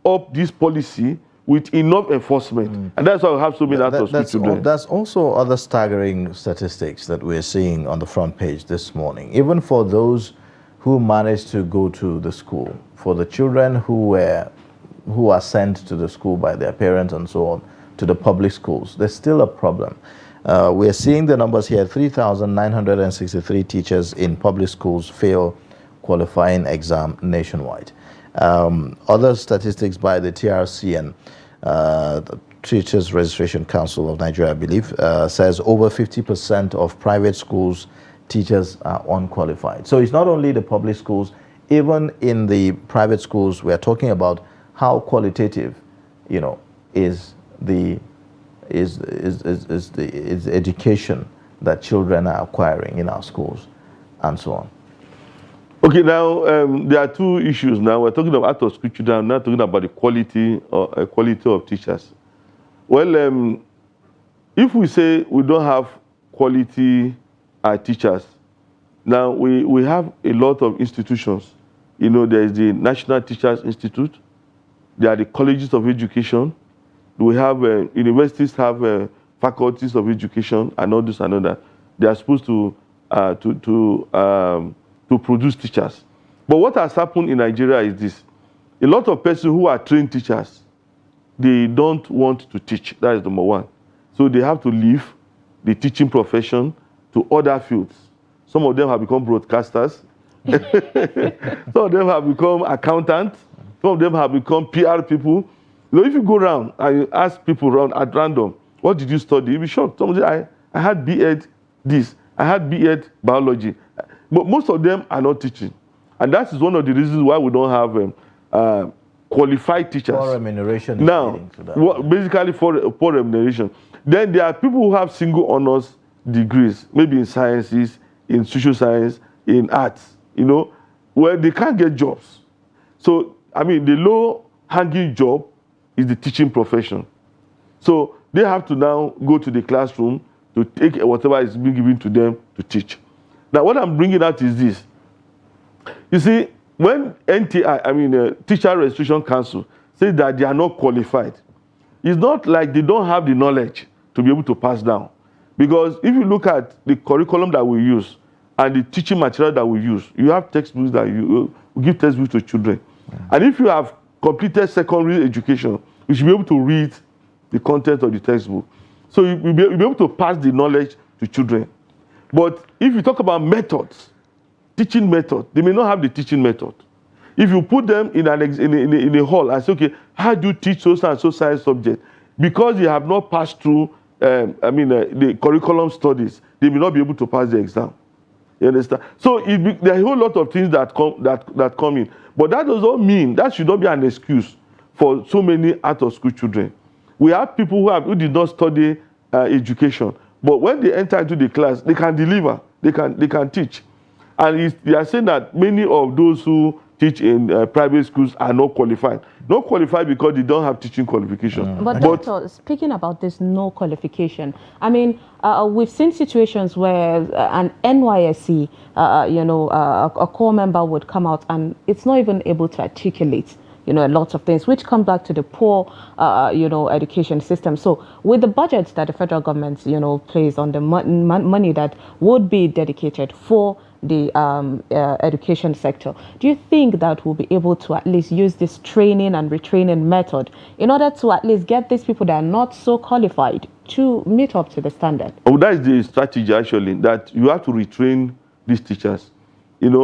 up this policy with enough enforcement, and that's why we have so many out-of-school children. That's also other staggering statistics that we're seeing on the front page this morning. Even for those who managed to go to the school, for the children who are sent to the school by their parents and so on, to the public schools, there's still a problem. We're seeing the numbers here: 3,963 teachers in public schools fail qualifying exam nationwide. Other statistics by the TRC and the Teachers Registration Council of Nigeria, I believe, says over 50% of private schools teachers are unqualified. So it's not only the public schools, even in the private schools, we are talking about how qualitative, you know, is the education that children are acquiring in our schools, and so on. Okay, now there are two issues. Now we're talking about out-of-school children. Now talking about the quality of teachers. Well, if we say we don't have quality teachers, now we have a lot of institutions. You know, there is the National Teachers Institute. There are the colleges of education. We have universities have faculties of education and all this and all that. They are supposed to produce teachers. But what has happened in Nigeria is this: a lot of persons who are trained teachers, they don't want to teach. That is number one. So they have to leave the teaching profession to other fields. Some of them have become broadcasters. Some of them have become accountants. Some of them have become PR people. You know, if you go around and you ask people around at random, what did you study? You'll be shocked. Somebody say, I had B.Ed this. I had B.Ed biology. But most of them are not teaching. And that is one of the reasons why we don't have qualified teachers. Poor remuneration is now, leading to that. basically poor remuneration. Then there are people who have single honors degrees, maybe in sciences, in social science, in arts, you know, where they can't get jobs. So, I mean, the low-hanging job is the teaching profession. So they have to now go to the classroom to take whatever is being given to them to teach. Now, what I'm bringing out is this. You see, when NTI, Teacher Registration Council, says that they are not qualified, it's not like they don't have the knowledge to be able to pass down. Because if you look at the curriculum that we use and the teaching material that we use, you have textbooks that you give textbooks to children. And if you have completed secondary education, you should be able to read the content of the textbook. So you'll be able to pass the knowledge to children. But if you talk about methods, teaching method, they may not have the teaching method. If you put them in a hall and say, okay, how do you teach so and so science subject? Because they have not passed through the curriculum studies, they may not be able to pass the exam. You understand? So there are a whole lot of things that come in. But that does not mean, that should not be an excuse for so many out-of-school children. We have people who did not study education, but when they enter into the class, they can deliver, they can teach. And they are saying that many of those who teach in private schools are not qualified. Not qualified because they don't have teaching qualification. But Doctor, speaking about this no qualification, I mean, we've seen situations where an NYSC, a core member would come out and it's not even able to articulate, a lot of things, which come back to the poor, education system. So with the budget that the federal government, plays on the money that would be dedicated for the education sector, do you think that we'll be able to at least use this training and retraining method in order to at least get these people that are not so qualified to meet up to the standard? Oh, that is the strategy, actually, that you have to retrain these teachers. If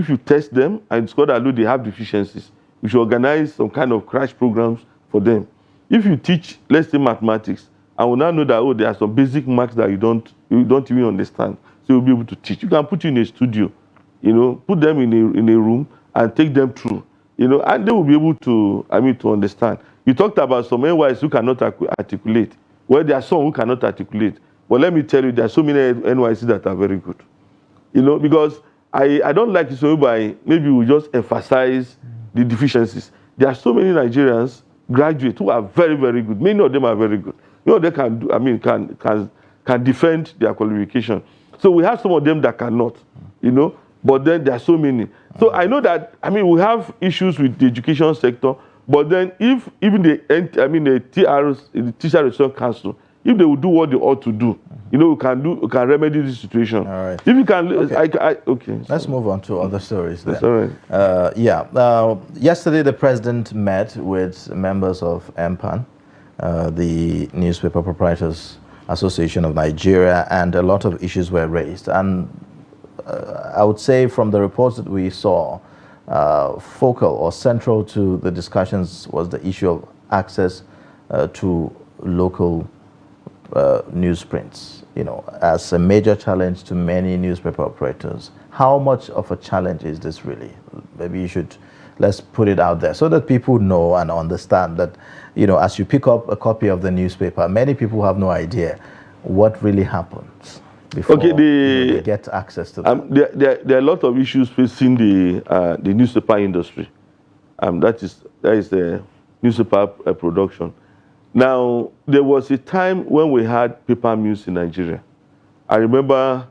you test them and discover that they have deficiencies, you should organize some kind of crash programs for them. If you teach, let's say, mathematics, I will now know that there are some basic marks that you don't even understand, so you'll be able to teach. You can put you in a studio you know, put them in a room and take them through, you know, and they will be able to, to understand. You talked about some NYs who cannot articulate. Well, there are some who cannot articulate. But let me tell you, there are so many NYs that are very good. You know, because I don't like it so by maybe we just emphasize the deficiencies. There are so many Nigerians graduates who are very, very good. Many of them are very good. You know, they can do, can defend their qualification. So we have some of them that cannot, you know, but then there are so many. So I know that, we have issues with the education sector, but then if even the TRs, the Teacher Research Council, if they will do what they ought to do, you know, we can remedy this situation. All right. If you can, okay. Let's move on to other stories then. That's all right. Yesterday the president met with members of MPAN, the Newspaper Proprietors Association of Nigeria, and a lot of issues were raised. And I would say from the reports that we saw, focal or central to the discussions was the issue of access to local newsprints, you know, as a major challenge to many newspaper operators. How much of a challenge is this really? Maybe let's put it out there so that people know and understand that, you know, as you pick up a copy of the newspaper, many people have no idea what really happens before they get access to them. There are a lot of issues facing the newspaper industry. That is the newspaper production. Now, there was a time when we had paper mills in Nigeria. I remember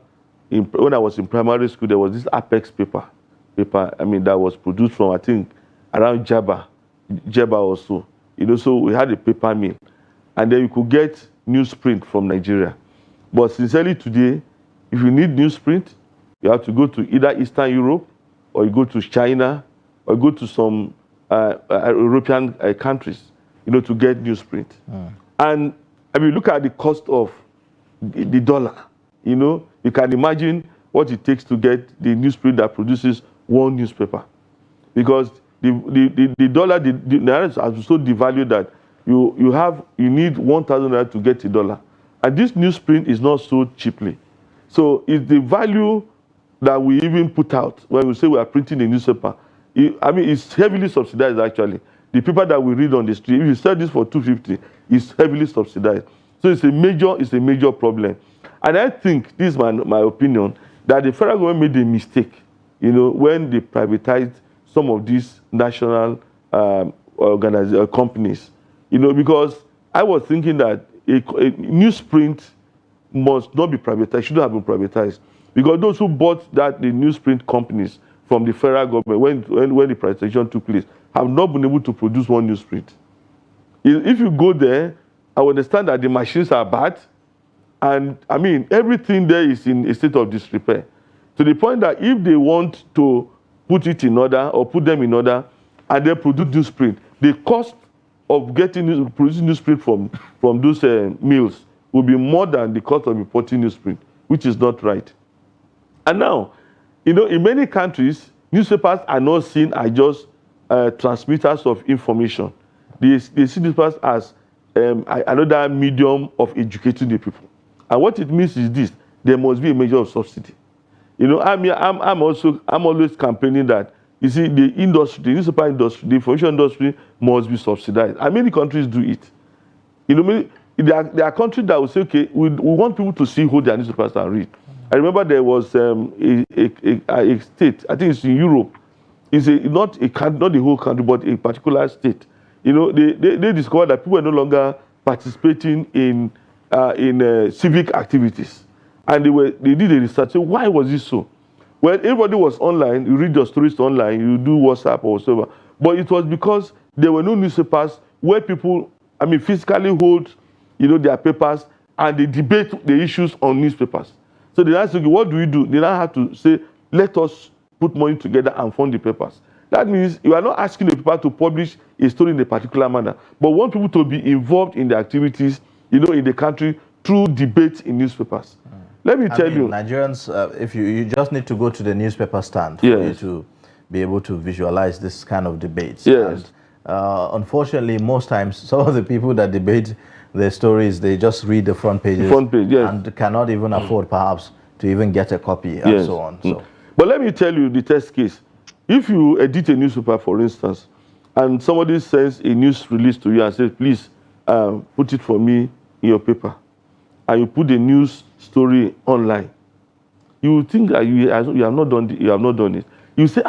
when I was in primary school, there was this Apex paper, that was produced from, I think, around Jaba also. You know, so we had a paper mill. And then you could get newsprint from Nigeria. But sincerely today, if you need newsprint, you have to go to either Eastern Europe, or you go to China, or go to some European countries, you know, to get newsprint. And look at the cost of the dollar. You know, you can imagine what it takes to get the newsprint that produces one newspaper, because the dollar, the naira has so devalued that you need 1,000 naira to get $1, and this newsprint is not sold cheaply. So it's the value that we even put out when we say we are printing a newspaper. It's heavily subsidized actually. The paper that we read on the street, if you sell this for $2.50, it's heavily subsidized. So it's a major problem. And I think, this is my opinion, that the federal government made a mistake, you know, when they privatized some of these national companies, you know, because I was thinking that a newsprint must not be privatized, shouldn't have been privatized, because those who bought the newsprint companies from the federal government when the privatization took place have not been able to produce one newsprint. If you go there, I understand that the machines are bad, and everything there is in a state of disrepair, to the point that if they want to put it in order or put them in order and then produce newsprint, the cost of producing newsprint from those mills will be more than the cost of importing newsprint, which is not right. And now, you know, in many countries, newspapers are not seen as just transmitters of information. They see newspapers as another medium of educating the people. And what it means is this: there must be a measure of subsidy. You know, I'm always campaigning that, you see, the newspaper industry, the information industry must be subsidized. And many countries do it. You know, there are countries that will say, okay, we want people to see who their newspapers and read. I remember there was a state, I think it's in Europe. It's not the whole country, but a particular state. You know, they discovered that people are no longer participating in civic activities, and they did a research. So why was this so? Well, everybody was online. You read your stories online. You do WhatsApp or whatever. But it was because there were no newspapers where people, physically hold, you know, their papers, and they debate the issues on newspapers. So they asked, okay, what do we do? They now have to say, let us put money together and fund the papers. That means you are not asking the paper to publish a story in a particular manner, but want people to be involved in the activities, you know, in the country through debates in newspapers. Let me tell you, Nigerians, if you just need to go to the newspaper stand for you to be able to visualize this kind of debates. Yes. And, unfortunately, most times, some of the people that debate their stories, they just read the front pages and cannot even afford, perhaps, to even get a copy and so on. So. But let me tell you the test case. If you edit a newspaper, for instance, and somebody sends a news release to you and says, please put it for me in your paper, and you put the news story online, you will think that you have not done it. You say,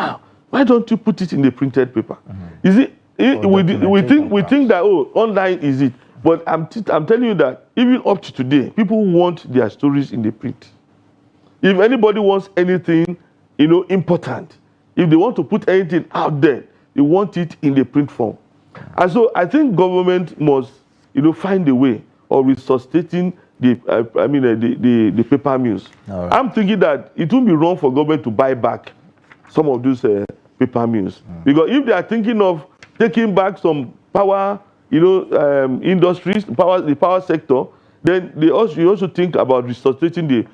why don't you put it in the printed paper? You see, we think that online is it. But I'm telling you that even up to today, people want their stories in the print. If anybody wants anything, important, if they want to put anything out there, they want it in the print form. And so I think government must, find a way of resuscitating the paper mills. Right. I'm thinking that it won't be wrong for government to buy back some of those paper mills, because if they are thinking of taking back some power, industries, the power sector, then you also think about resuscitating the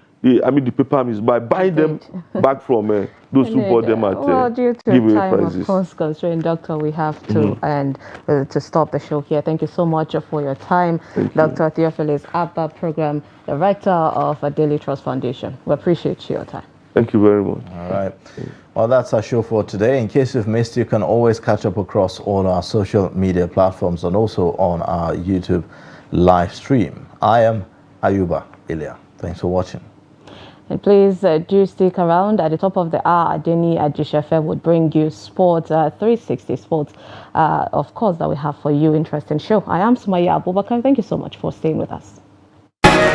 paper mills by buying them back from those who bought them at due to giveaway time, prices. of course, constraint, Doctor, we have to end to stop the show here. Thank you so much for your time, Dr. Theophilus Abba, Program Director of Daily Trust Foundation. We appreciate your time. Thank you very much. All right. Well, that's our show for today. In case you've missed, you can always catch up across all our social media platforms and also on our YouTube live stream. I am Ayuba Ilya. Thanks for watching. And please do stick around. At the top of the hour, Adeni Ajishefe would bring you sports, 360 sports, of course, that we have for you. Interesting show. I am Sumaya Abubakar. Thank you so much for staying with us.